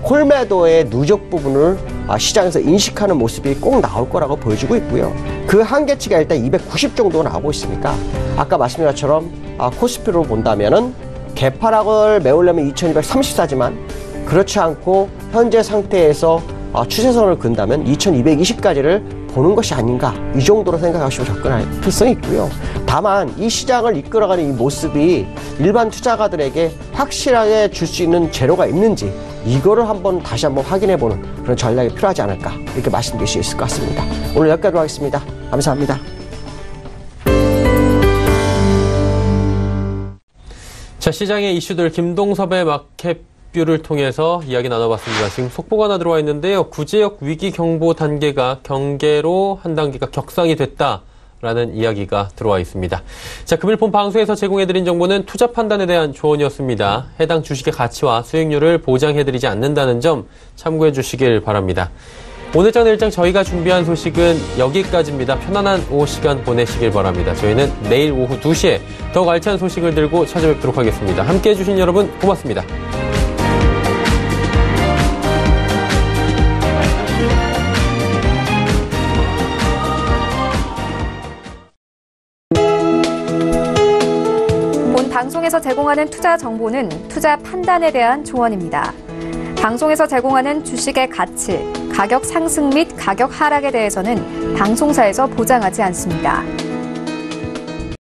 F: 콜매도의 누적 부분을 시장에서 인식하는 모습이 꼭 나올 거라고 보여지고 있고요. 그 한계치가 일단 290 정도 나오고 있으니까 아까 말씀드린 것처럼 코스피로 본다면은 개파락을 메우려면 2234지만 그렇지 않고 현재 상태에서 추세선을 그은다면 2220까지를 보는 것이 아닌가 이 정도로 생각하시고 접근할 필요성이 있고요. 다만 이 시장을 이끌어가는 이 모습이 일반 투자가들에게 확실하게 줄 수 있는 재료가 있는지 이거를 다시 한번 확인해보는 그런 전략이 필요하지 않을까 이렇게 말씀드릴 수 있을 것 같습니다. 오늘 여기까지 하겠습니다. 감사합니다.
B: 자, 시장의 이슈들 김동섭의 마켓뷰를 통해서 이야기 나눠봤습니다. 지금 속보가 하나 들어와 있는데요. 구제역 위기 경보 단계가 경계로 한 단계가 격상이 됐다라는 이야기가 들어와 있습니다. 자, 금일 본 방송에서 제공해드린 정보는 투자 판단에 대한 조언이었습니다. 해당 주식의 가치와 수익률을 보장해드리지 않는다는 점 참고해 주시길 바랍니다. 오늘 전 일정 저희가 준비한 소식은 여기까지입니다. 편안한 오후 시간 보내시길 바랍니다. 저희는 내일 오후 2시에 더욱 알찬 소식을 들고 찾아뵙도록 하겠습니다. 함께해 주신 여러분 고맙습니다.
A: 본 방송에서 제공하는 투자 정보는 투자 판단에 대한 조언입니다. 방송에서 제공하는 주식의 가치, 가격 상승 및 가격 하락에 대해서는 방송사에서 보장하지 않습니다.